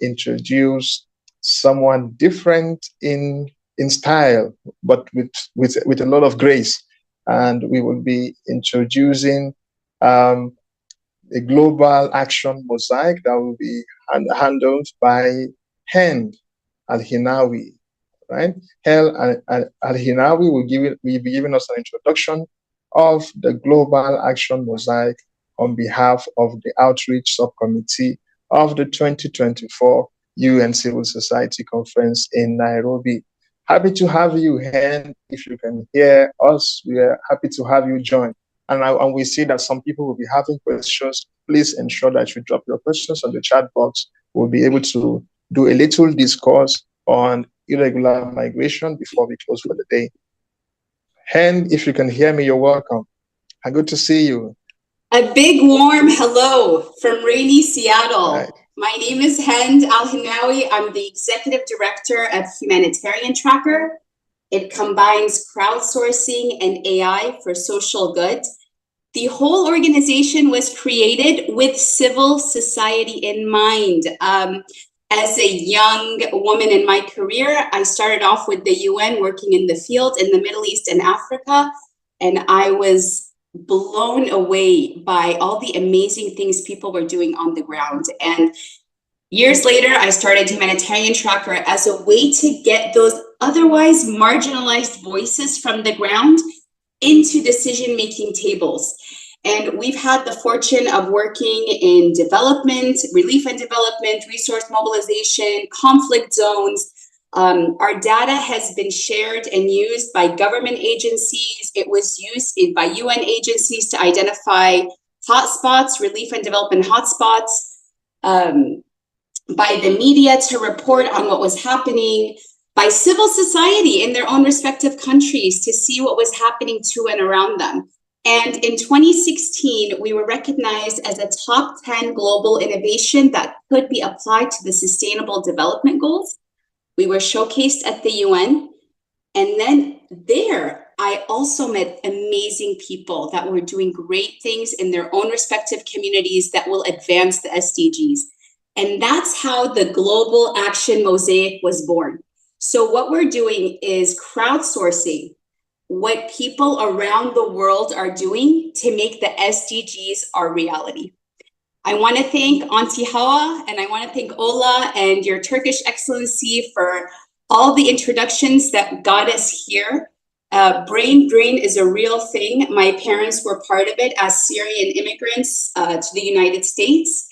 introduce someone different in style, but with a lot of grace. And we will be introducing a global action mosaic that will be handled by Hind Al-Hinawi, right? Al-Hinawi will be giving us an introduction of the global action mosaic on behalf of the Outreach Subcommittee of the 2024 UN Civil Society Conference in Nairobi. Happy to have you, Hen. If you can hear us, we are happy to have you join. And we see that some people will be having questions. Please ensure that you drop your questions on the chat box. We'll be able to do a little discourse on irregular migration before we close for the day. Hen, if you can hear me, you're welcome. Good to see you. A big warm hello from rainy Seattle. Right. My name is Hind Al-Hinawi. I'm the Executive Director of Humanitarian Tracker. It combines crowdsourcing and AI for social good. The whole organization was created with civil society in mind. As a young woman in my career, I started off with the UN working in the field in the Middle East and Africa, and I was blown away by all the amazing things people were doing on the ground. And years later, I started Humanitarian Tracker as a way to get those otherwise marginalized voices from the ground into decision-making tables. And we've had the fortune of working in development, relief and development, resource mobilization, conflict zones. Our data has been shared and used by government agencies. It was used by UN agencies to identify hotspots, relief and development hotspots, by the media to report on what was happening, by civil society in their own respective countries to see what was happening to and around them. And in 2016, we were recognized as a top 10 global innovation that could be applied to the Sustainable Development Goals. We were showcased at the UN. And then there, I also met amazing people that were doing great things in their own respective communities that will advance the SDGs. And that's how the Global Action Mosaic was born. So what we're doing is crowdsourcing what people around the world are doing to make the SDGs our reality. I want to thank Auntie Hawa, and I want to thank Ola and your Turkish Excellency for all the introductions that got us here. Brain drain is a real thing. My parents were part of it as Syrian immigrants to the United States.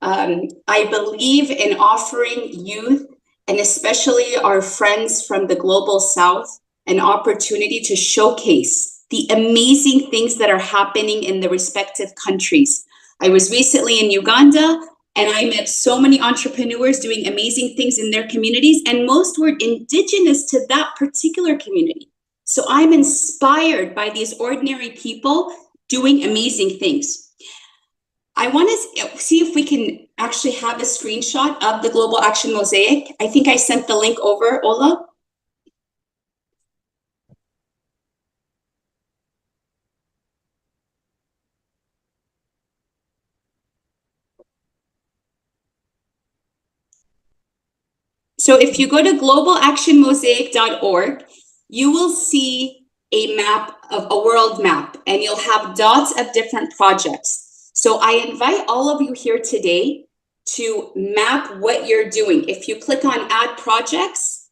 I believe in offering youth, and especially our friends from the Global South, an opportunity to showcase the amazing things that are happening in the respective countries. I was recently in Uganda, and I met so many entrepreneurs doing amazing things in their communities, and most were indigenous to that particular community. So I'm inspired by these ordinary people doing amazing things. I want to see if we can actually have a screenshot of the Global Action Mosaic. I think I sent the link over, Ola. So if you go to globalactionmosaic.org, you will see a map of a world map, and you'll have dots of different projects. So I invite all of you here today to map what you're doing. If you click on add projects,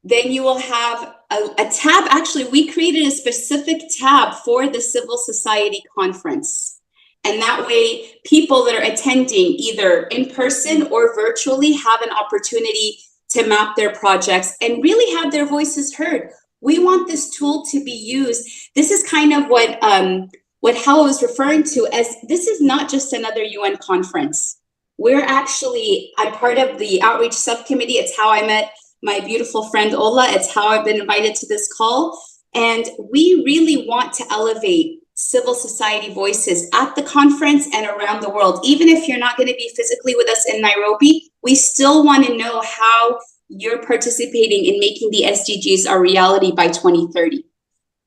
then you will have a tab. Actually, we created a specific tab for the Civil Society Conference. And that way, people that are attending either in person or virtually have an opportunity to map their projects and really have their voices heard. We want this tool to be used. This is kind of what Howell was referring to as, this is not just another UN conference. I'm part of the outreach subcommittee. It's how I met my beautiful friend Ola. It's how I've been invited to this call. And we really want to elevate civil society voices at the conference and around the world. Even if you're not going to be physically with us in Nairobi, we still want to know how you're participating in making the SDGs a reality by 2030.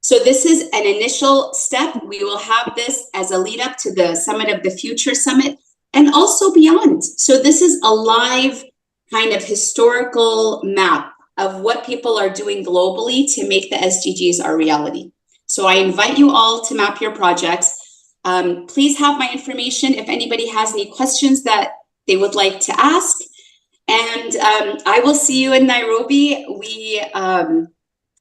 So this is an initial step. We will have this as a lead up to the Summit of the Future Summit and also beyond. So this is a live kind of historical map of what people are doing globally to make the SDGs a reality. So I invite you all to map your projects. Please have my information if anybody has any questions that they would like to ask. And I will see you in Nairobi. We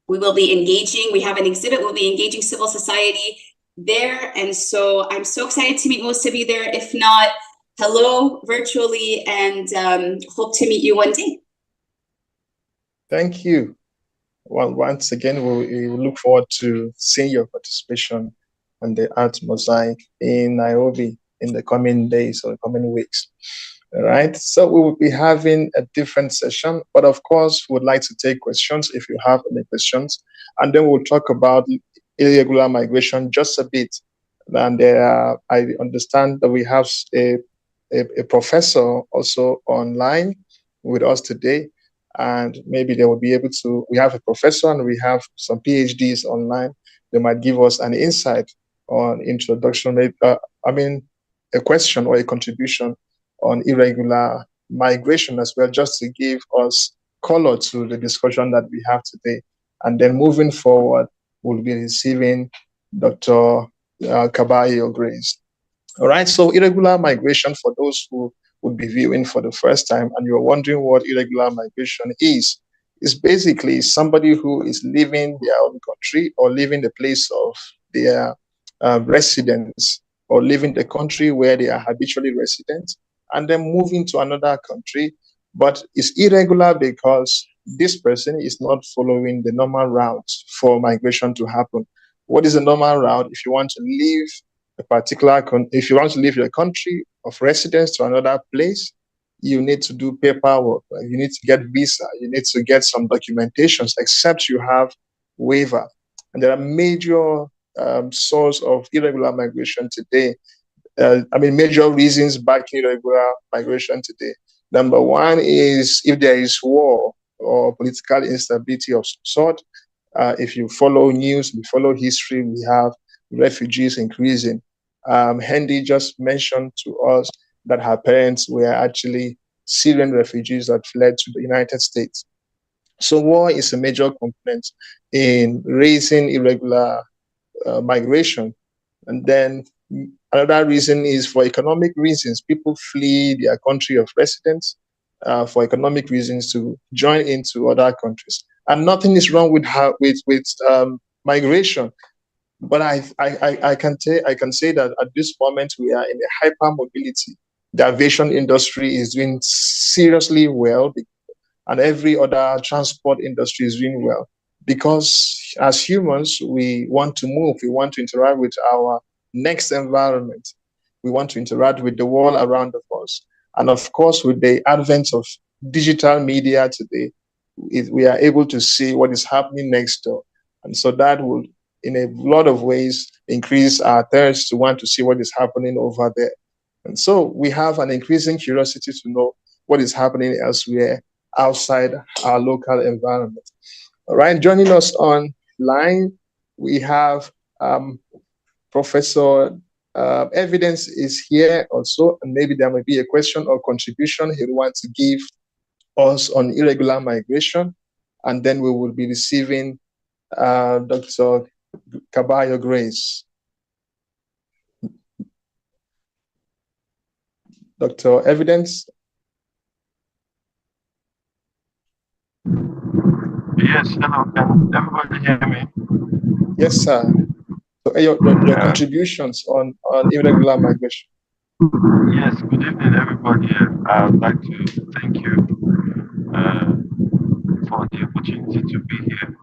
will be engaging. We have an exhibit. We'll be engaging civil society there. And so I'm so excited to meet most of you there. If not, hello virtually, and hope to meet you one day. Thank you. Well, once again, we look forward to seeing your participation on the Art Mosaic in Nairobi in the coming days or coming weeks. All right. So we will be having a different session, but of course, we would like to take questions if you have any questions, and then we'll talk about irregular migration just a bit. And I understand that we have a professor also online with us today. And maybe they will be able to, we have a professor and we have some PhDs online. They might give us an insight on introduction, maybe, a question or a contribution on irregular migration as well, just to give us color to the discussion that we have today. And then moving forward, we'll be receiving Dr. Caballo Grace. All right, so irregular migration, for those who would be viewing for the first time and you're wondering what irregular migration is basically somebody who is leaving their own country or leaving the place of their residence or leaving the country where they are habitually resident and then moving to another country, but it's irregular because this person is not following the normal route for migration to happen. What is the normal route? If you want to leave if you want to leave your country of residence to another place, you need to do paperwork. You need to get visa. You need to get some documentations, except you have waiver. And there are major source of irregular migration today. Major reasons backing irregular migration today. Number one is if there is war or political instability of some sort. If you follow news, we follow history, we have refugees increasing. Hendy just mentioned to us that her parents were actually Syrian refugees that fled to the United States. So war is a major component in raising irregular migration. And then another reason is for economic reasons. People flee their country of residence for economic reasons to join into other countries. And nothing is wrong with migration. But I can say that at this moment we are in a hyper mobility. The aviation industry is doing seriously well, and every other transport industry is doing well, because as humans we want to move, we want to interact with our next environment, we want to interact with the world around us, and of course with the advent of digital media today, we are able to see what is happening next door, and so that will, in a lot of ways, increase our thirst to want to see what is happening over there. And so we have an increasing curiosity to know what is happening elsewhere outside our local environment. All right, joining us online, we have Professor Evidence is here also, and maybe there may be a question or contribution he wants to give us on irregular migration, and then we will be receiving Dr. Caballo Grace. Dr. Evidence? Yes, hello. Can everybody hear me? Yes, sir. So your contributions on irregular migration. Yes, good evening, everybody. I would like to thank you for the opportunity to be here.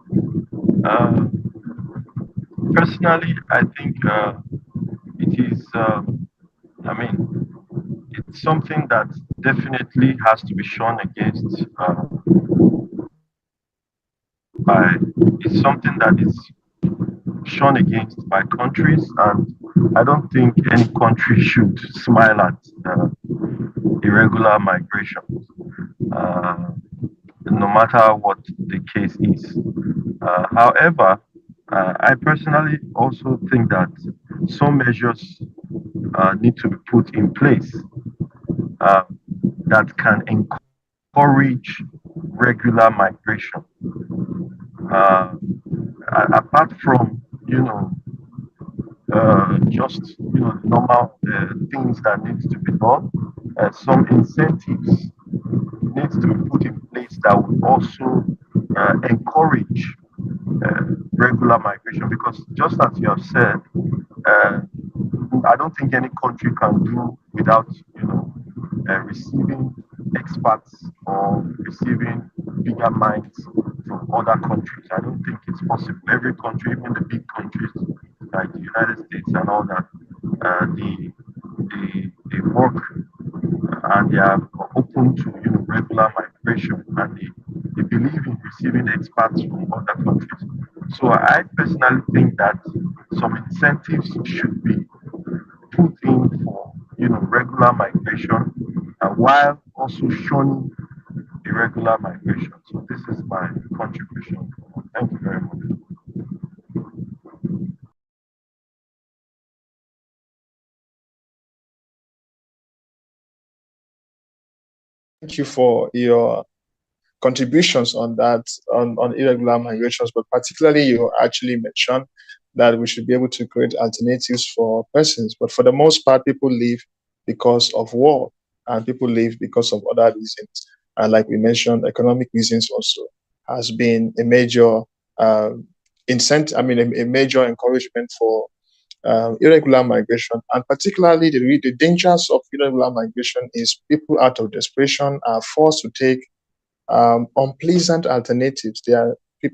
Personally, I think it is, it's something that definitely has to be shown against it's something that is shown against by countries, and I don't think any country should smile at irregular migration, no matter what the case is. However, I personally also think that some measures need to be put in place that can encourage regular migration. Apart from, just normal things that needs to be done, some incentives needs to be put in place that would also encourage regular migration, because just as you have said, I don't think any country can do without receiving experts or receiving bigger minds from other countries. I don't think it's possible. Every country, even the big countries like the United States and all that, they work and they are open to regular migration, and they believe in receiving experts from other countries. So I personally think that some incentives should be put in for regular migration, while also shunning irregular migration. So this is my contribution. Thank you very much. Thank you for your contributions on that, on irregular migrations, but particularly you actually mentioned that we should be able to create alternatives for persons. But for the most part, people leave because of war, and people leave because of other reasons. And like we mentioned, economic reasons also has been a major incentive, a major encouragement for irregular migration. And particularly the dangers of irregular migration is people out of desperation are forced to take unpleasant alternatives.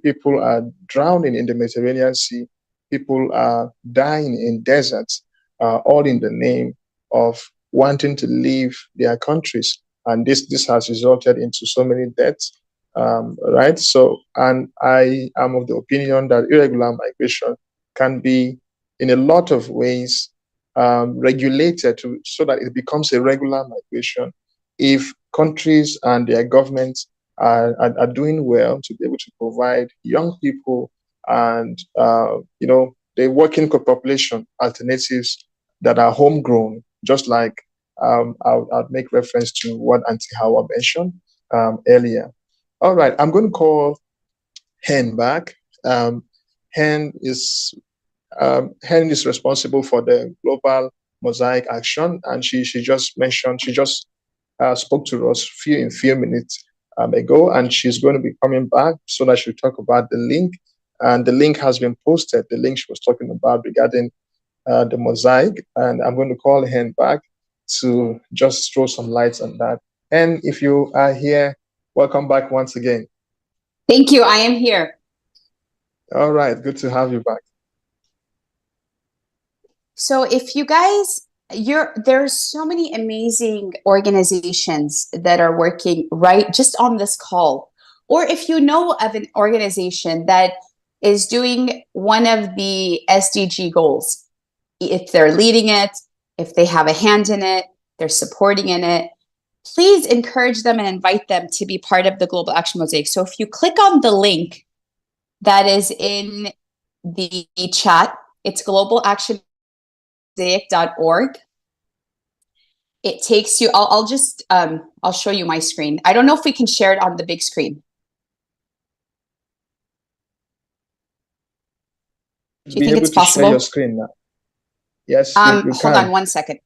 People are drowning in the Mediterranean Sea. People are dying in deserts, all in the name of wanting to leave their countries. And this has resulted into so many deaths, right? So, and I am of the opinion that irregular migration can be, in a lot of ways, regulated so that it becomes a regular migration if countries and their governments are doing well to be able to provide young people and the working population alternatives that are homegrown, just like I'll make reference to what Auntie Howard mentioned earlier. All right, I'm going to call Hen back. Hen is responsible for the global mosaic action, and she just spoke to us in few minutes ago, and she's going to be coming back so that she'll talk about the link. And the link has been posted, the link she was talking about regarding the mosaic. And I'm going to call Hen back to just throw some lights on that. And if you are here, welcome back once again. Thank you. I am here. All right. Good to have you back. So if you guys, there's so many amazing organizations that are working right just on this call. Or if you know of an organization that is doing one of the SDG goals, if they're leading it, if they have a hand in it, they're supporting in it, please encourage them and invite them to be part of the Global Action Mosaic. So if you click on the link that is in the chat, it's globalactionmosaic.org. it takes you, I'll just, I'll show you my screen. I don't know if we can share it on the big screen. Do you think it's possible? Share your screen now? Yes, you hold can. on 1 second.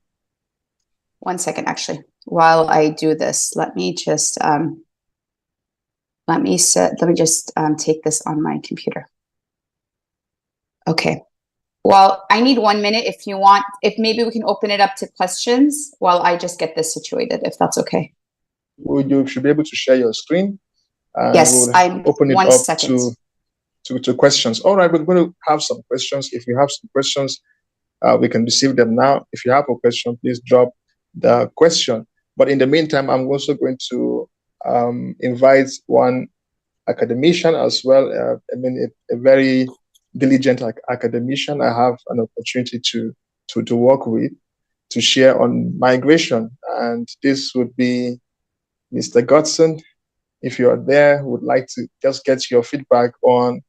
1 second, actually. While I do this, let me just take this on my computer. Okay. Well, I need 1 minute if you want. If maybe we can open it up to questions while I just get this situated, if that's okay. You should be able to share your screen. And yes, I'm open it 1 up second. to questions. All right, we're going to have some questions. If you have some questions, we can receive them now. If you have a question, please drop the question. But in the meantime, I'm also going to invite one academician as well. A very diligent academician I have an opportunity to work with, to share on migration. And this would be Mr. Godson. If you are there, would like to just get your feedback on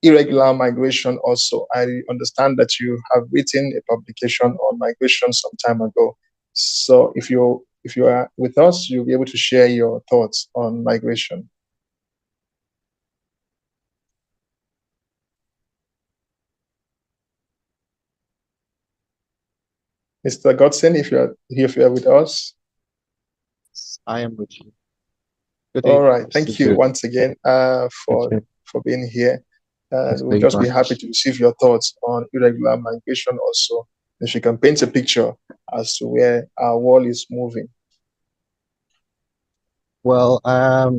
irregular migration also. I understand that you have written a publication on migration some time ago. So if you are with us, you'll be able to share your thoughts on migration. Mr. Godson, if you are with us. I am with you. All right. Thank you once again for being here. We'll just be happy to receive your thoughts on irregular migration also. If you can paint a picture as to where our world is moving. Well, I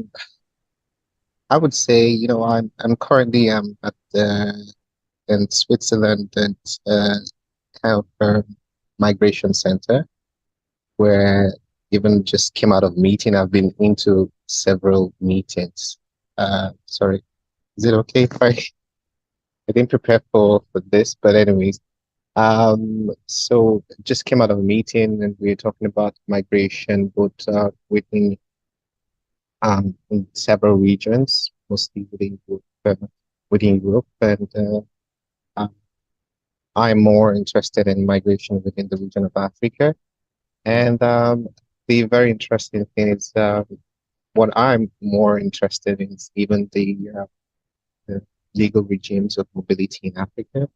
would say, I'm currently in Switzerland and kind of migration center, where even just came out of meeting. I've been into several meetings. Sorry, is it okay if I didn't prepare for this, but anyways, so just came out of a meeting and we were talking about migration, both within in several regions, mostly within Europe, and I'm more interested in migration within the region of Africa. And the very interesting thing is what I'm more interested in is even the legal regimes of mobility in Africa.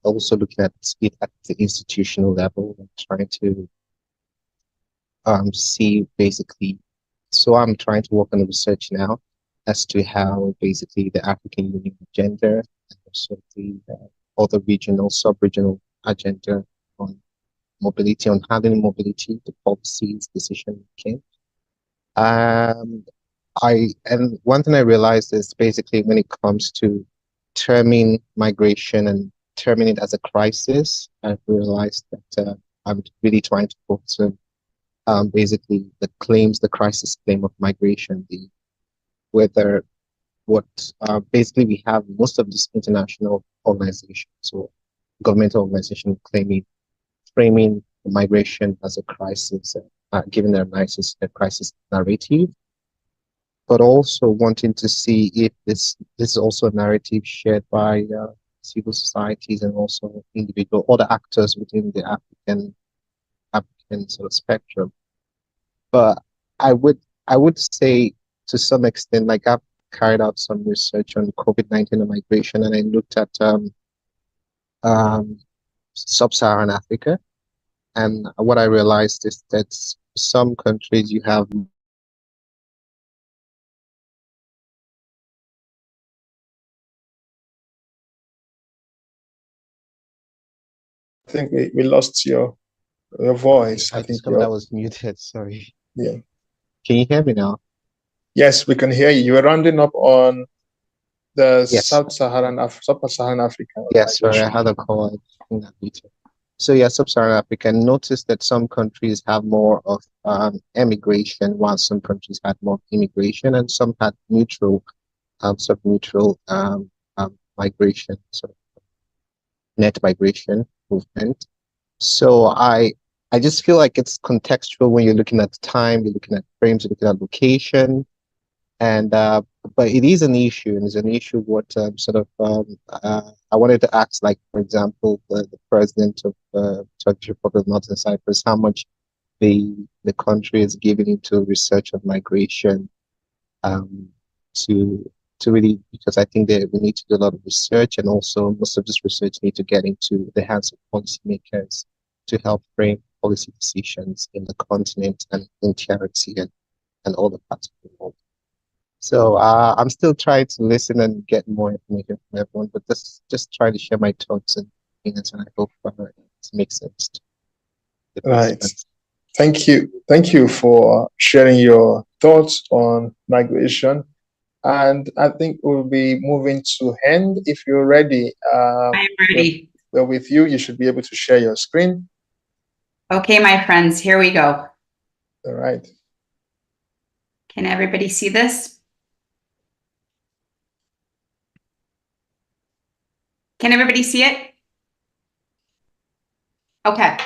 Also looking at it at the institutional level and trying to see basically. So I'm trying to work on the research now as to how basically the African Union agenda and also the other regional, sub-regional agenda on mobility, on handling mobility, the policies, decision making. And one thing I realized is basically when it comes to terming migration and terming it as a crisis, I've realized that I'm really trying to focus on basically the crisis claim of migration, basically we have most of these international organizations or governmental organizations framing the migration as a crisis, giving their crisis narrative, but also wanting to see if this is also a narrative shared by civil societies and also individual other actors within the African sort of spectrum. But I would say to some extent, like I've carried out some research on COVID-19 and migration, and I looked at sub-Saharan Africa, and what I realized is that some countries you have. I think we lost your voice. I think I was muted. Sorry. Yeah. Can you hear me now? Yes, we can hear you. You were rounding up on the sub-Saharan Africa. Yes, sorry, I had a call. So yeah, sub-Saharan Africa. Notice that some countries have more of emigration, while some countries had more immigration, and some had neutral, sub-neutral migration, sort of net migration movement. So I just feel like it's contextual when you're looking at time, you're looking at frames, you're looking at location. And but it is an issue, and it's an issue what I wanted to ask, like, for example, the president of Turkish Republic of Northern Cyprus, how much the country is giving to research on migration, um, to really, because I think that we need to do a lot of research, and also most of this research need to get into the hands of policymakers to help frame policy decisions in the continent and entirety and all the parts of the world. So I'm still trying to listen and get more information from everyone, but just try to share my thoughts and opinions, and I hope it makes sense to the Right. participants. Thank you for sharing your thoughts on migration. And I think we'll be moving to Hen. If you're ready, I am ready. We're with you. You should be able to share your screen. Okay, my friends, here we go. All right. Can everybody see this? Can everybody see it? Okay.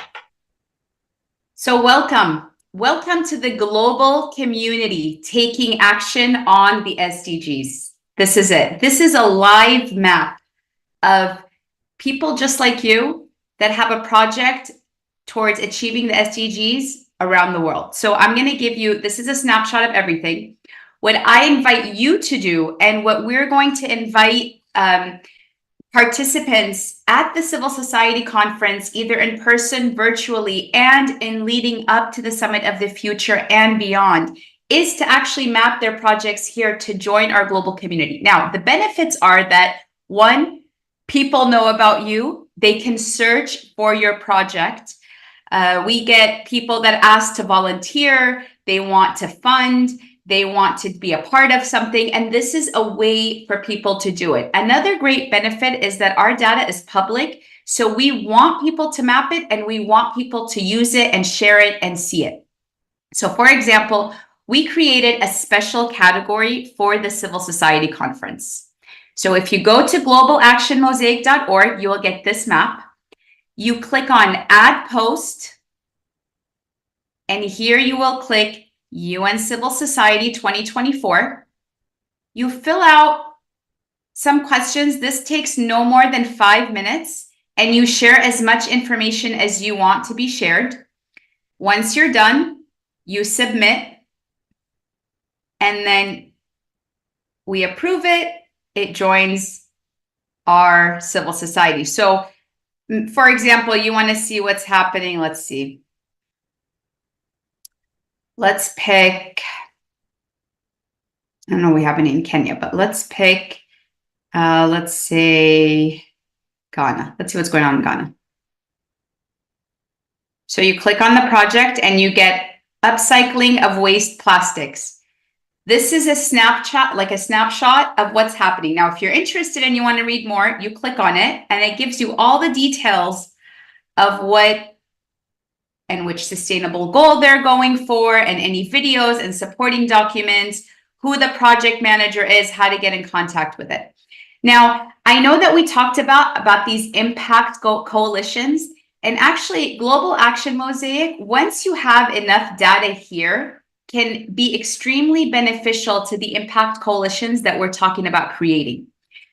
So welcome. Welcome to the global community taking action on the SDGs. This is it. This is a live map of people just like you that have a project towards achieving the SDGs around the world. So I'm going to give you, this is a snapshot of everything. What I invite you to do, and what we're going to invite participants at the Civil Society Conference, either in person, virtually, and in leading up to the Summit of the Future and beyond, is to actually map their projects here to join our global community. Now, the benefits are that, one, people know about you. They can search for your project. We get people that ask to volunteer. They want to fund. They want to be a part of something, and this is a way for people to do it. Another great benefit is that our data is public, so we want people to map it, and we want people to use it and share it and see it. So for example, we created a special category for the Civil Society Conference. So if you go to globalactionmosaic.org, you will get this map. You click on Add Post, and here you will click UN Civil Society 2024. You fill out some questions. This takes no more than 5 minutes, and you share as much information as you want to be shared. Once you're done, you submit, and then we approve it. It joins our civil society. So, for example, you want to see what's happening. Let's see. Let's pick, I don't know, we have any in Kenya, but let's pick, let's say Ghana. Let's see what's going on in Ghana. So you click on the project and you get upcycling of waste plastics. This is a snapshot, like a snapshot of what's happening. Now, if you're interested and you want to read more, you click on it and it gives you all the details of what and which sustainable goal they're going for, and any videos and supporting documents, who the project manager is, how to get in contact with it. Now, I know that we talked about these impact coalitions, and actually Global Action Mosaic, once you have enough data here, can be extremely beneficial to the impact coalitions that we're talking about creating.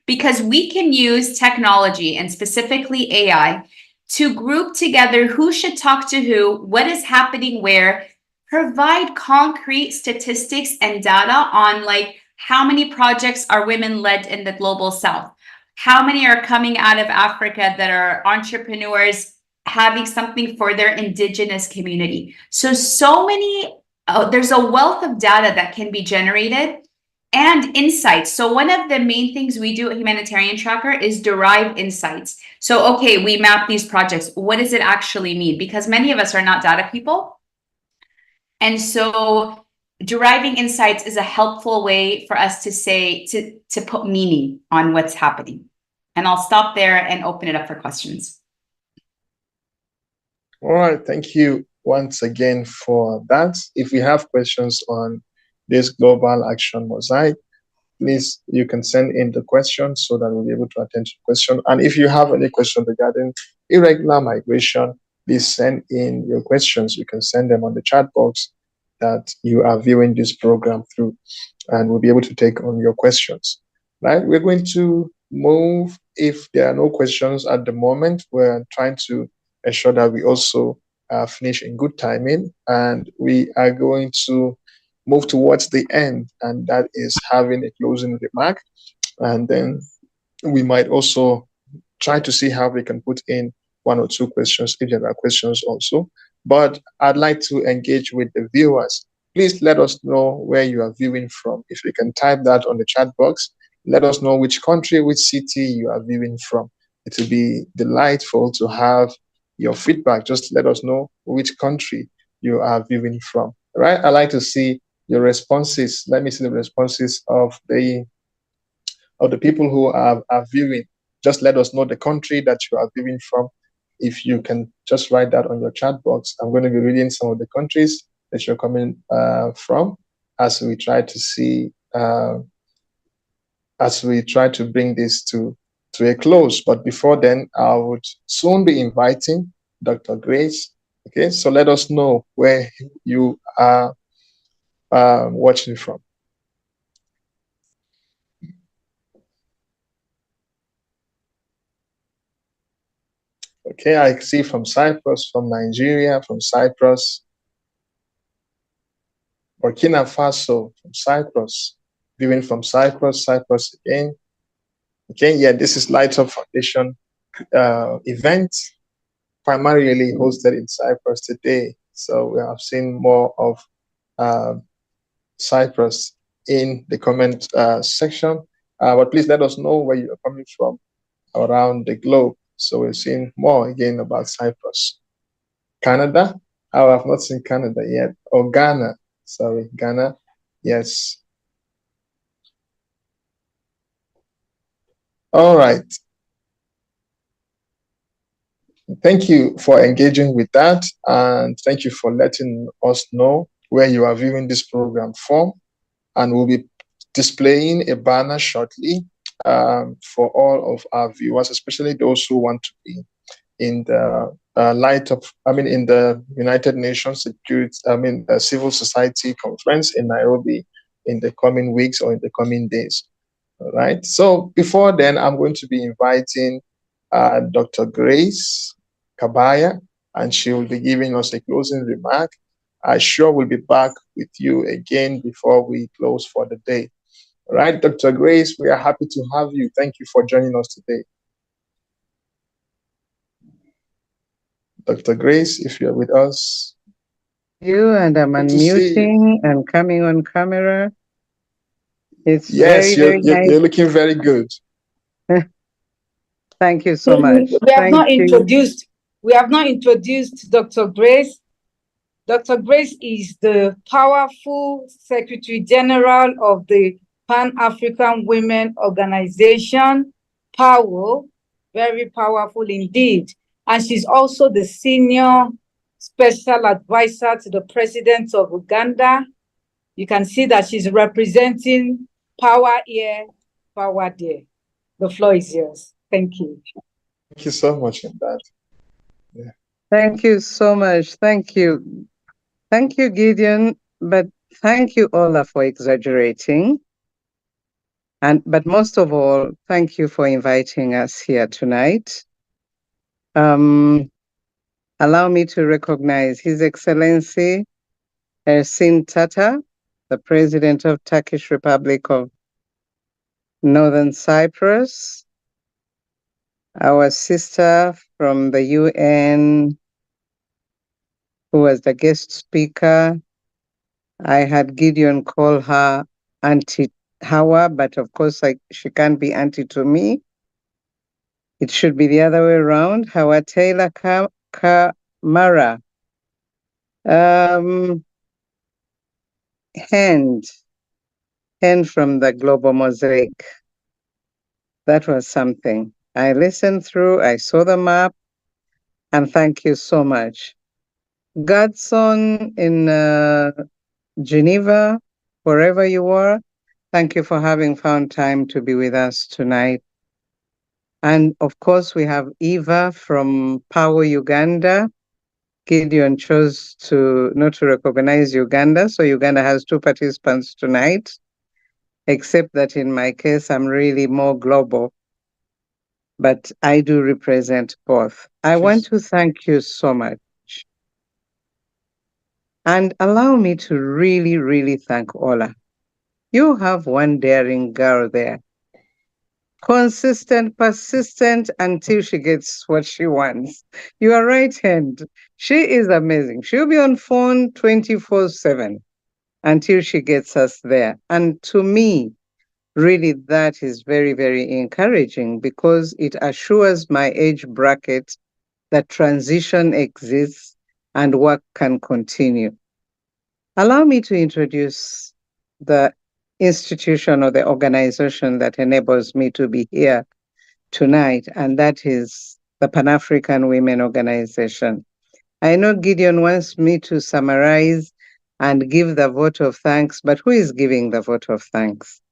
Because we can use technology, and specifically AI, to group together who should talk to who, what is happening where, provide concrete statistics and data on, like, how many projects are women-led in the global south, how many are coming out of Africa that are entrepreneurs having something for their indigenous community. So many, there's a wealth of data that can be generated, and insights. So one of the main things we do at Humanitarian Tracker is derive insights. So, okay, we map these projects. What does it actually mean? Because many of us are not data people. And so deriving insights is a helpful way for us to say, to put meaning on what's happening. And I'll stop there and open it up for questions. All right. Thank you once again for that. If we have questions on this Global Action Mosaic, please, you can send in the questions so that we'll be able to attend to the question. And if you have any questions regarding irregular migration, please send in your questions. You can send them on the chat box that you are viewing this program through. and we'll be able to take on your questions. Right? We're going to move. If there are no questions at the moment, we're trying to ensure that we also finish in good timing, and we are going to move towards the end, and that is having a closing remark. And then we might also try to see how we can put in one or two questions if there are questions also. But I'd like to engage with the viewers. Please let us know where you are viewing from. If you can type that on the chat box, let us know which country, which city you are viewing from. It will be delightful to have your feedback. Just let us know which country you are viewing from. All right? I'd like to see your responses. Let me see the responses of the people who are viewing. Just let us know the country that you are viewing from. If you can just write that on your chat box. I'm going to be reading some of the countries that you're coming from as we try to see, as we try to bring this to a close. But before then, I would soon be inviting Dr. Grace. Okay, so let us know where you are watching from. Okay, I see from Cyprus, from Nigeria, from Cyprus, Burkina Faso, from Cyprus, viewing from Cyprus, Cyprus again. Okay, yeah, this is Light Up Foundation event, primarily hosted in Cyprus today. So we have seen more of Cyprus in the comment section. But please let us know where you are coming from around the globe. So we're seeing more again about Cyprus. Canada, I have not seen Canada yet. Or Ghana, sorry, Ghana, yes. All right. Thank you for engaging with that, and thank you for letting us know where you are viewing this program from. And we'll be displaying a banner shortly for all of our viewers, especially those who want to be in the in the United Nations Civil Society Conference in Nairobi in the coming weeks or in the coming days. All right. So before then, I'm going to be inviting Dr. Grace Kabaya, and she will be giving us a closing remark. I sure will be back with you again before we close for the day. All right, Dr. Grace, we are happy to have you. Thank you for joining us today. Dr. Grace, if you're with us. You and I'm unmuting and coming on camera. It's yes, very nice. You're looking very good. Thank you so much. We have not introduced Dr. Grace. Dr. Grace is the powerful Secretary General of the Pan-African Women Organization, PAWO, very powerful indeed. And she's also the Senior Special Advisor to the President of Uganda. You can see that she's representing power here, power there. The floor is yours. Thank you. Thank you so much for that. Yeah. Thank you so much. Thank you. Thank you, Gideon. But thank you, Ola, for exaggerating. But most of all, thank you for inviting us here tonight. Allow me to recognize His Excellency Ersin Tata, the President of Turkish Republic of Northern Cyprus, our sister from the UN, who was the guest speaker. I had Gideon call her Auntie Hawa, but of course she can't be auntie to me. It should be the other way around. Hawa Taylor Kamara. Hand from the Global Mosaic. That was something. I listened through, I saw the map, and thank you so much. Godson in Geneva, wherever you are, thank you for having found time to be with us tonight. And of course, we have Eva from Power Uganda. Gideon chose not to recognize Uganda, so Uganda has two participants tonight. except that in my case, I'm really more global, but I do represent both. I want to thank you so much. And allow me to really, really thank Ola. You have one daring girl there. Consistent, persistent until she gets what she wants. You are right hand. She is amazing. She'll be on phone 24/7 until she gets us there. And to me, really, that is very, very encouraging because it assures my age bracket that transition exists and work can continue. Allow me to introduce the institution or the organization that enables me to be here tonight, and that is the Pan-African Women Organization. I know Gideon wants me to summarize and give the vote of thanks, but who is giving the vote of thanks?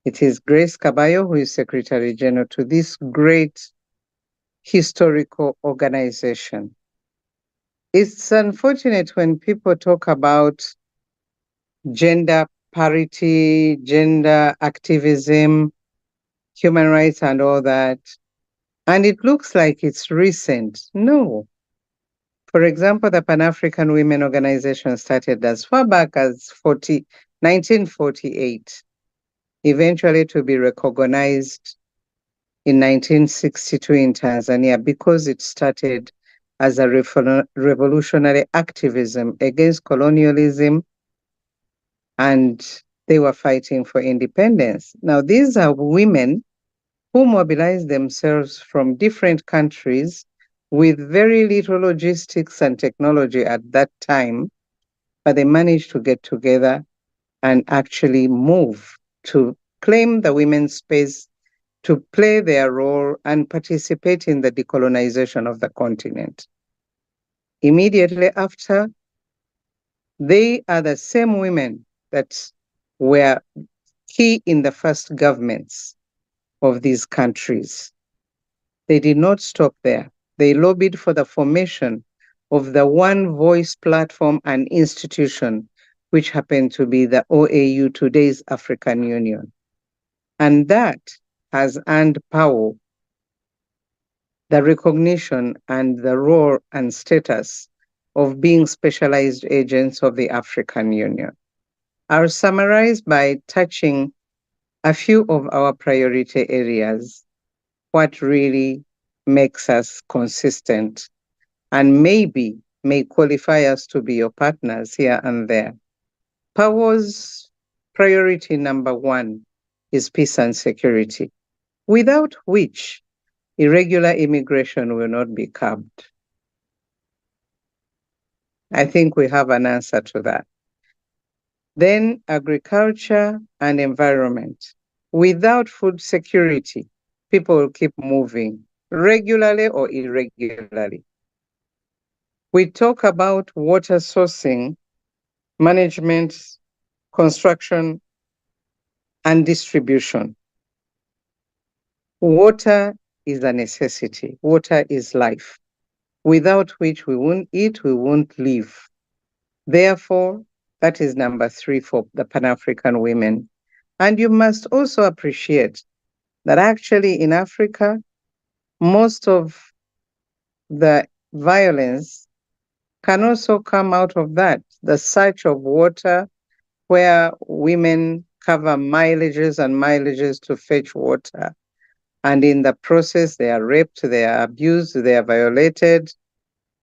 It is Grace Caballo, who is Secretary General to this great historical organization. It's unfortunate when people talk about gender parity, gender activism, human rights and all that, and it looks like it's recent. No. For example, the Pan-African Women Organization started as far back as 1948, eventually to be recognized in 1962 in Tanzania because it started as a revolutionary activism against colonialism, and they were fighting for independence. Now, these are women who mobilized themselves from different countries with very little logistics and technology at that time, but they managed to get together and actually move to claim the women's space, to play their role and participate in the decolonization of the continent. Immediately after, they are the same women that were key in the first governments of these countries. They did not stop there. They lobbied for the formation of the One Voice platform and institution, which happened to be the OAU, today's African Union. And that has earned Powell the recognition and the role and status of being specialized agents of the African Union. I'll summarize by touching a few of our priority areas, what really makes us consistent and maybe may qualify us to be your partners here and there. Powell's priority number one is peace and security, without which irregular immigration will not be curbed. I think we have an answer to that. Then agriculture and environment. Without food security, people will keep moving regularly or irregularly. We talk about water sourcing, management, construction, and distribution. Water is a necessity. Water is life, without which we won't eat, we won't live. Therefore, that is number three for the Pan-African women. And you must also appreciate that actually in Africa, most of the violence can also come out of that, the search of water, where women cover mileages and mileages to fetch water. And in the process, they are raped, they are abused, they are violated,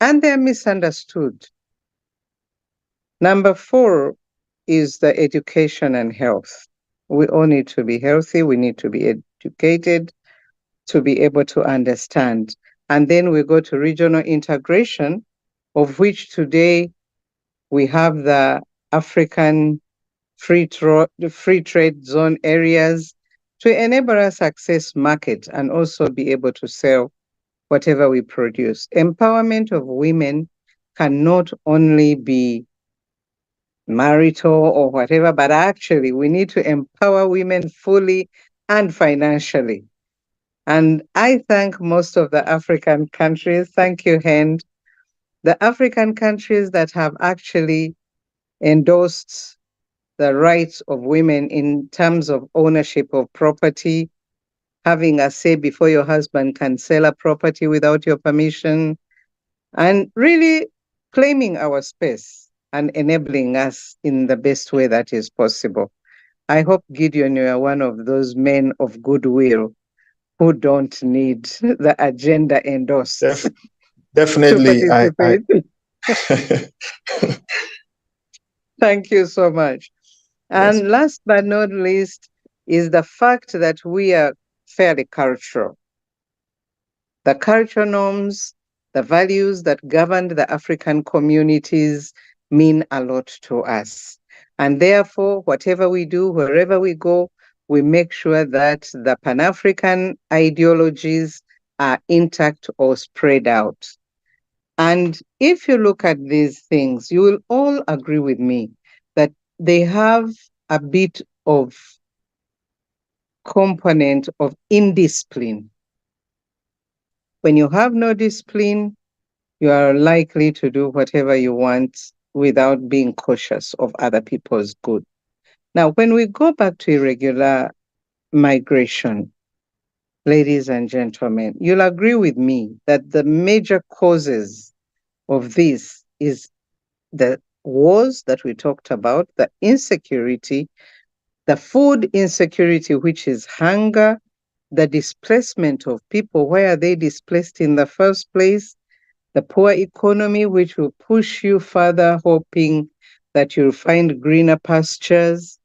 and they are misunderstood. Number four is the education and health. We all need to be healthy, we need to be educated to be able to understand. And then we go to regional integration, of which today we have the African free trade zone areas to enable us access market and also be able to sell whatever we produce. Empowerment of women cannot only be marital or whatever, but actually we need to empower women fully and financially. And I thank most of the African countries, thank you, Hend, the African countries that have actually endorsed the rights of women in terms of ownership of property, having a say before your husband can sell a property without your permission, and really claiming our space and enabling us in the best way that is possible. I hope, Gideon, you are one of those men of goodwill who don't need the agenda endorsed Definitely. to participate. Thank you so much. And Yes. last but not least is the fact that we are fairly cultural. The cultural norms, the values that govern the African communities mean a lot to us. And therefore, whatever we do, wherever we go, we make sure that the Pan-African ideologies are intact or spread out. And if you look at these things, you will all agree with me that they have a bit of component of indiscipline. When you have no discipline, you are likely to do whatever you want without being cautious of other people's good. Now, when we go back to irregular migration, ladies and gentlemen, you'll agree with me that the major causes of this is the wars that we talked about, the insecurity, the food insecurity, which is hunger, the displacement of people. Why are they displaced in the first place? The poor economy, which will push you further, hoping that you'll find greener pastures.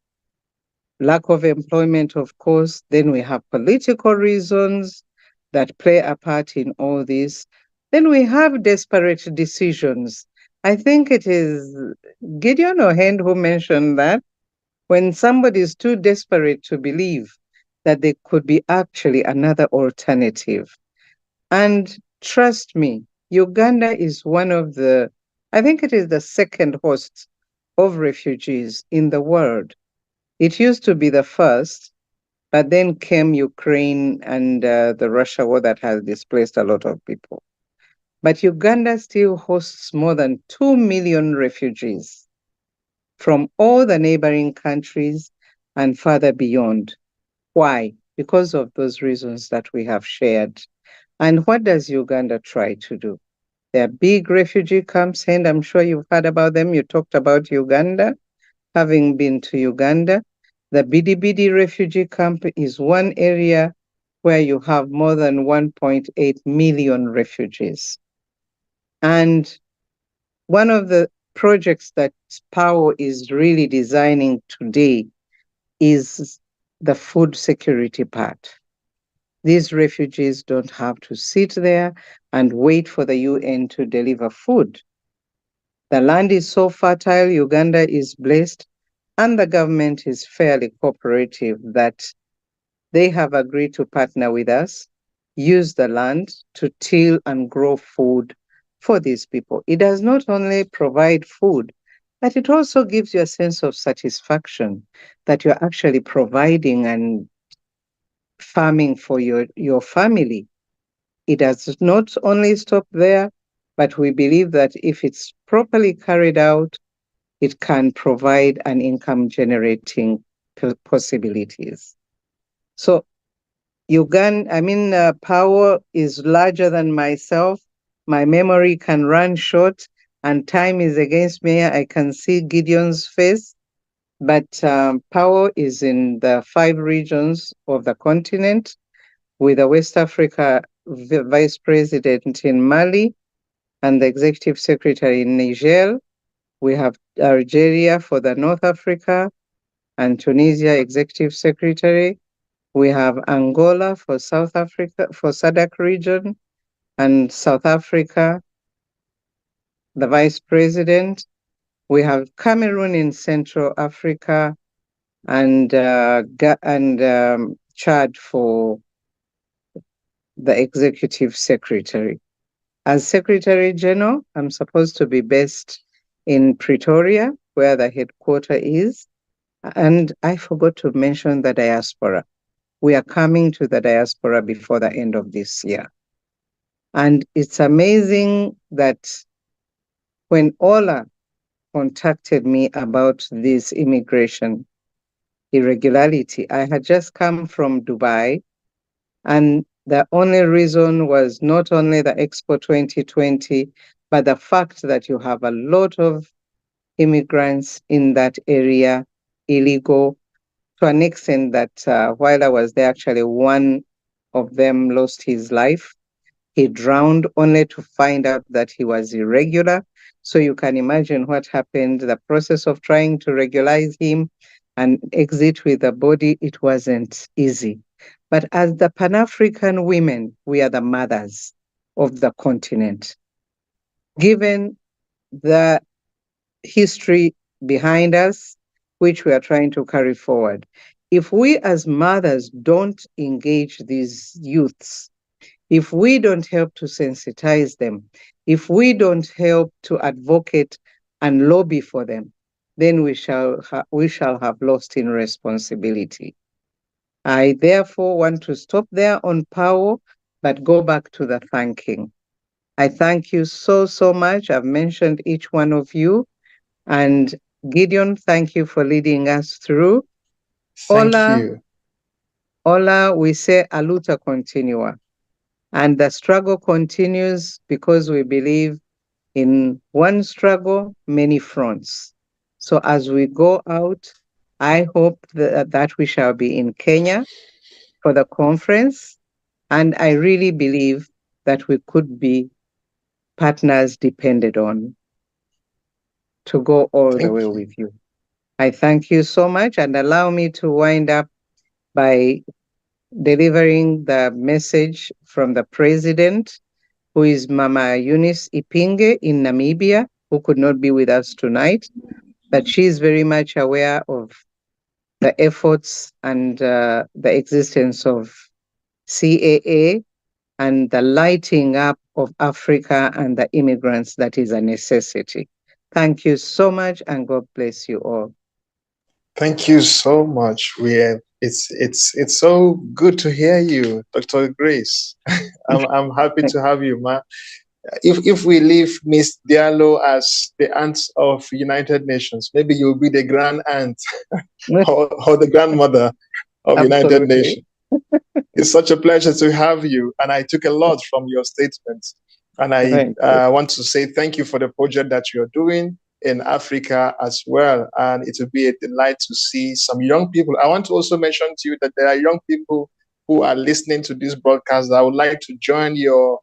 Lack of employment, of course. Then we have political reasons that play a part in all this. Then we have desperate decisions. I think it is Gideon Ohend who mentioned that when somebody is too desperate to believe that there could be actually another alternative. And trust me, Uganda is one of the, I think it is the second host of refugees in the world. It used to be the first, but then came Ukraine and the Russia war that has displaced a lot of people. But Uganda still hosts more than 2 million refugees from all the neighboring countries and further beyond. Why? Because of those reasons that we have shared. And what does Uganda try to do? There are big refugee camps, and I'm sure you've heard about them. You talked about Uganda. Having been to Uganda, the Bidi refugee camp is one area where you have more than 1.8 million refugees. And one of the projects that PAO is really designing today is the food security part. These refugees don't have to sit there and wait for the UN to deliver food. The land is so fertile, Uganda is blessed, and the government is fairly cooperative that they have agreed to partner with us, use the land to till and grow food for these people. It does not only provide food, but it also gives you a sense of satisfaction that you're actually providing and farming for your family. It does not only stop there, but we believe that if it's properly carried out, it can provide an income generating possibilities. So power is larger than myself. My memory can run short and time is against me. I can see Gideon's face, but power is in the 5 regions of the continent, with the West Africa Vice President in Mali and the Executive Secretary in Niger. We have Algeria for the North Africa and Tunisia Executive Secretary. We have Angola for South Africa, for SADC region, and South Africa, the Vice President. We have Cameroon in Central Africa and Chad for the Executive Secretary. As Secretary General, I'm supposed to be based in Pretoria, where the headquarters is. And I forgot to mention the diaspora. We are coming to the diaspora before the end of this year. And it's amazing that when Ola contacted me about this immigration irregularity. I had just come from Dubai, and the only reason was not only the Expo 2020, but the fact that you have a lot of immigrants in that area, illegal, to an extent that while I was there, actually one of them lost his life. He drowned only to find out that he was irregular. So you can imagine what happened. The process of trying to regularize him and exit with the body, it wasn't easy. But as the Pan-African women, we are the mothers of the continent. Given the history behind us, which we are trying to carry forward, if we as mothers don't engage these youths, if we don't help to sensitize them, if we don't help to advocate and lobby for them, then we shall have lost in responsibility. I therefore want to stop there on power, but go back to the thanking. I thank you so, so much. I've mentioned each one of you. And Gideon, thank you for leading us through. Thank you. Ola, we say aluta continua. And the struggle continues because we believe in one struggle, many fronts. So as we go out, I hope that we shall be in Kenya for the conference. And I really believe that we could be partners depended on to go all the way with you. I thank you so much, and allow me to wind up by delivering the message from the president, who is Mama Eunice Ipinge in Namibia, who could not be with us tonight, but she is very much aware of the efforts and the existence of CAA and the lighting up of Africa and the immigrants that is a necessity. Thank you so much, and God bless you all. Thank you so much. It's so good to hear you, Dr. Grace. I'm happy to have you, ma. If we leave Miss Diallo as the aunt of United Nations, maybe you'll be the grand aunt or the grandmother of United Nations. It's such a pleasure to have you, and I took a lot from your statements. And I want to say thank you for the project that you're doing in Africa as well. And it will be a delight to see some young people. I want to also mention to you that there are young people who are listening to this broadcast that would like to join your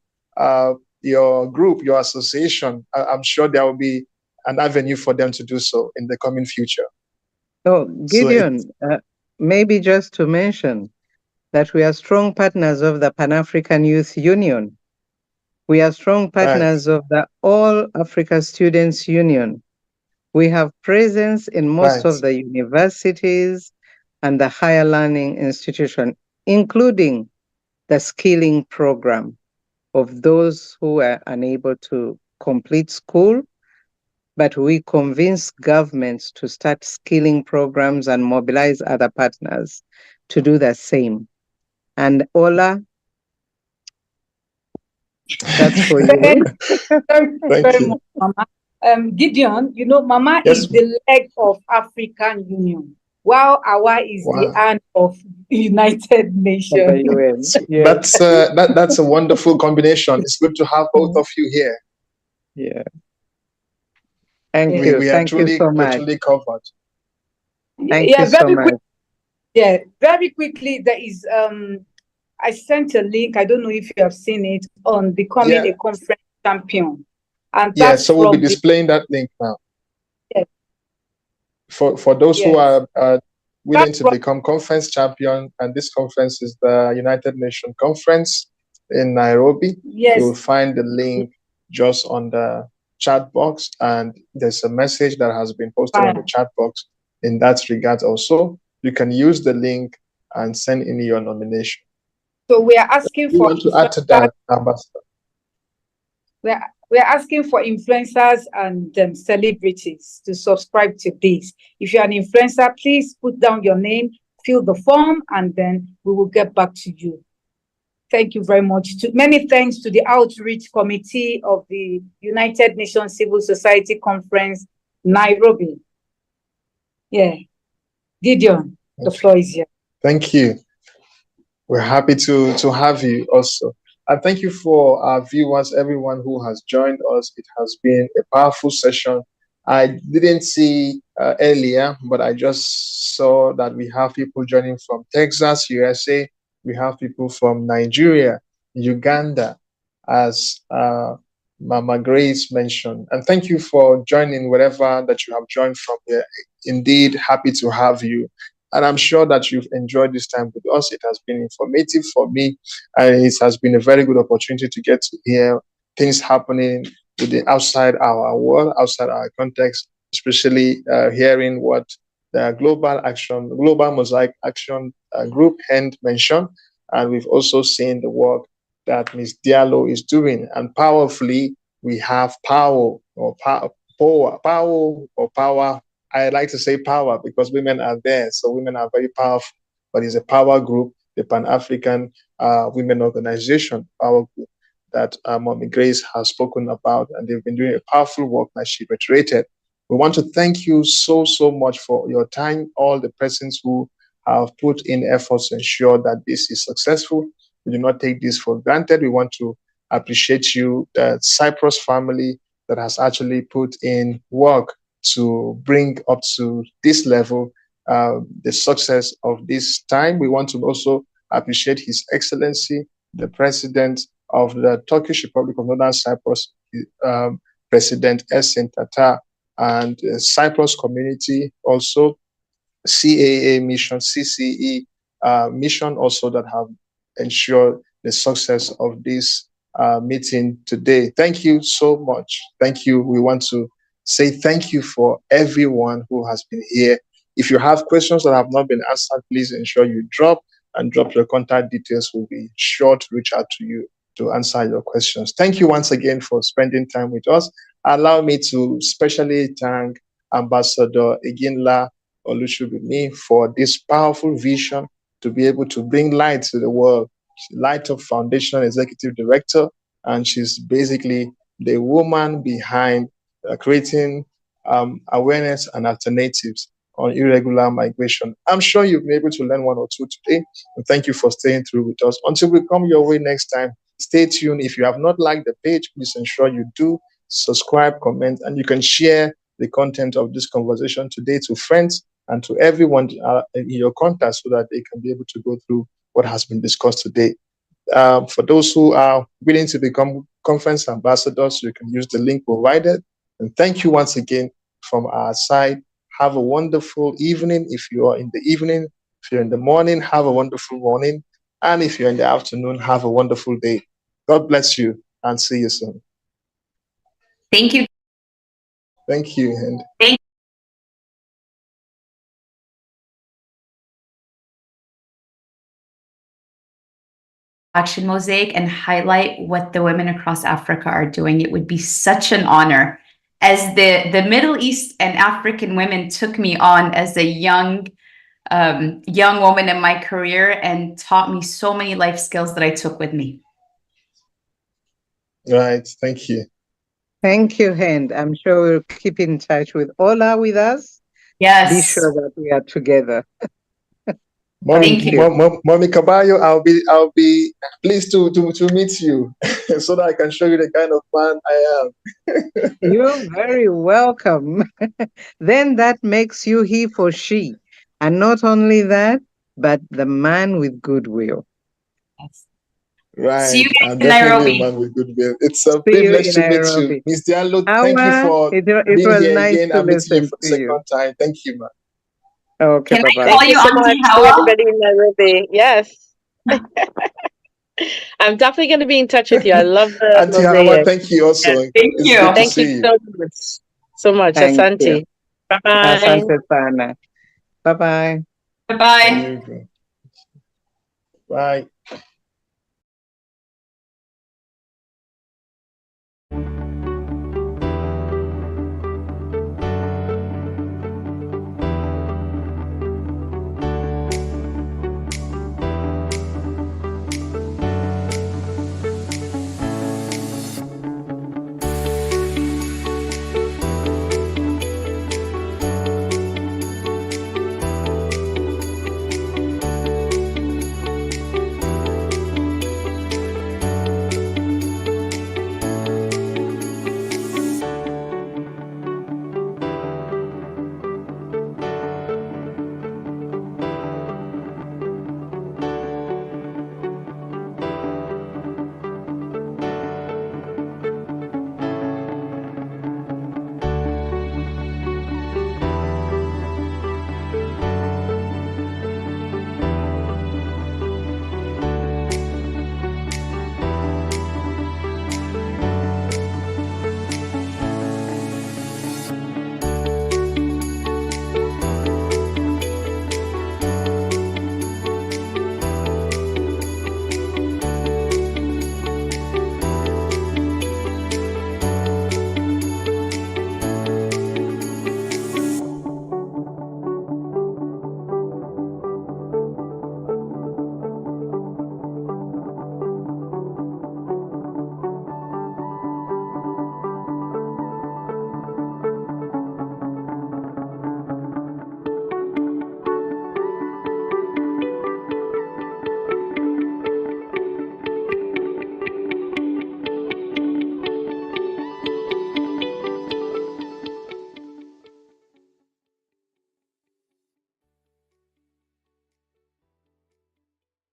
group, your association. I'm sure there will be an avenue for them to do so in the coming future. So Gideon, maybe just to mention that we are strong partners of the Pan-African Youth Union. We are strong partners of the All Africa Students Union. We have presence in most of the universities and the higher learning institutions, including the skilling program of those who are unable to complete school. But we convince governments to start skilling programs and mobilize other partners to do the same. And Ola, that's for you. Thank you very much, Mama. Gideon, you know, Mama is the leg of African Union, while Awa is the hand of United Nations. Yes. That's a wonderful combination. It's good to have both of you here. Yeah. Thank you. Thank you so much. We're truly covered. Thank you so much. Very quickly, there is I sent a link, I don't know if you have seen it, on becoming a conference champion. And that's so we'll be displaying that link now. Yes. For those who are willing to become conference champion, and this conference is the United Nations Conference in Nairobi. Yes. You'll find the link just on the chat box, and there's a message that has been posted on the chat box in that regard also. You can use the link and send in your nomination. So we are asking for... want to add to that, Ambassador? We're asking for influencers and celebrities to subscribe to this. If you're an influencer, please put down your name, fill the form, and then we will get back to you. Thank you very much. Many thanks to the Outreach Committee of the United Nations Civil Society Conference Nairobi. Yeah. Gideon, the floor is yours. Thank you. We're happy to have you also. And thank you for our viewers, everyone who has joined us. It has been a powerful session. I didn't see earlier, but I just saw that we have people joining from Texas, USA. We have people from Nigeria, Uganda, as Mama Grace mentioned. And thank you for joining wherever that you have joined from here. Indeed, happy to have you. And I'm sure that you've enjoyed this time with us. It has been informative for me, and it has been a very good opportunity to get to hear things happening outside our world, outside our context, especially hearing what the Global Mosaic Action Group hand mentioned. And we've also seen the work that Ms. Diallo is doing. And powerfully, we have power. I like to say power because women are there, so women are very powerful. But it's a power group, the Pan-African Women Organization Power Group that Mommy Grace has spoken about, and they've been doing a powerful work that she reiterated. We want to thank you so much for your time, all the persons who have put in efforts to ensure that this is successful. We do not take this for granted. We want to appreciate you, the Cyprus family that has actually put in work to bring up to this level the success of this time. We want to also appreciate His Excellency, the President of the Turkish Republic of Northern Cyprus, President Ersin Tatar, and Cyprus community, also CAA mission, CCE mission also that have ensured the success of this meeting today. Thank you so much. Thank you. We want to say thank you for everyone who has been here. If you have questions that have not been answered, please ensure you drop your contact details. We'll be sure to reach out to you to answer your questions. Thank you once again for spending time with us. Allow me to specially thank Ambassador Iginla Olushubimi for this powerful vision to be able to bring light to the world. Light Up Foundation Executive Director, and she's basically the woman behind creating awareness and alternatives on irregular migration. I'm sure you've been able to learn one or two today, and thank you for staying through with us. Until we come your way next time, stay tuned. If you have not liked the page, please ensure you do subscribe, comment, and you can share the content of this conversation today to friends and to everyone in your contacts so that they can be able to go through what has been discussed today. For those who are willing to become conference ambassadors, you can use the link provided. And thank you once again from our side. Have a wonderful evening. If you are in the evening, if you're in the morning, have a wonderful morning. And if you're in the afternoon, have a wonderful day. God bless you and see you soon. Thank you. Thank you. And Thank Action Mosaic and highlight what the women across Africa are doing. It would be such an honor. As the Middle East and African women took me on as a young woman in my career and taught me so many life skills that I took with me. right, thank you. Thank you, Hand. I'm sure we'll keep in touch with Ola with us. Yes. Be sure that we are together. Thank you. Mommy Caballo, I'll be pleased to meet you so that I can show you the kind of man I am. You're very welcome. Then that makes you he for she. And not only that, but the man with goodwill. Yes. Right. See you guys I'm in definitely Nairobi. a man with goodwill. It's a See you privilege in to meet you. Nairobi. Ms. Diallo, Awa, thank you for it being was here nice again to and meeting you listen for the to you. second time. Thank you, man. Okay, Can I bye-bye. call Thank you you so Auntie much to Hawa? everybody in Nairobi. Yes. I'm definitely going to be in touch with you. I love the Auntie Hawa, mosaic. thank you also. Thank It's you. good to Thank see you you. so much. Thank you. Asante. Bye-bye. Asante sana. Bye-bye. Bye-bye. And you go. Bye.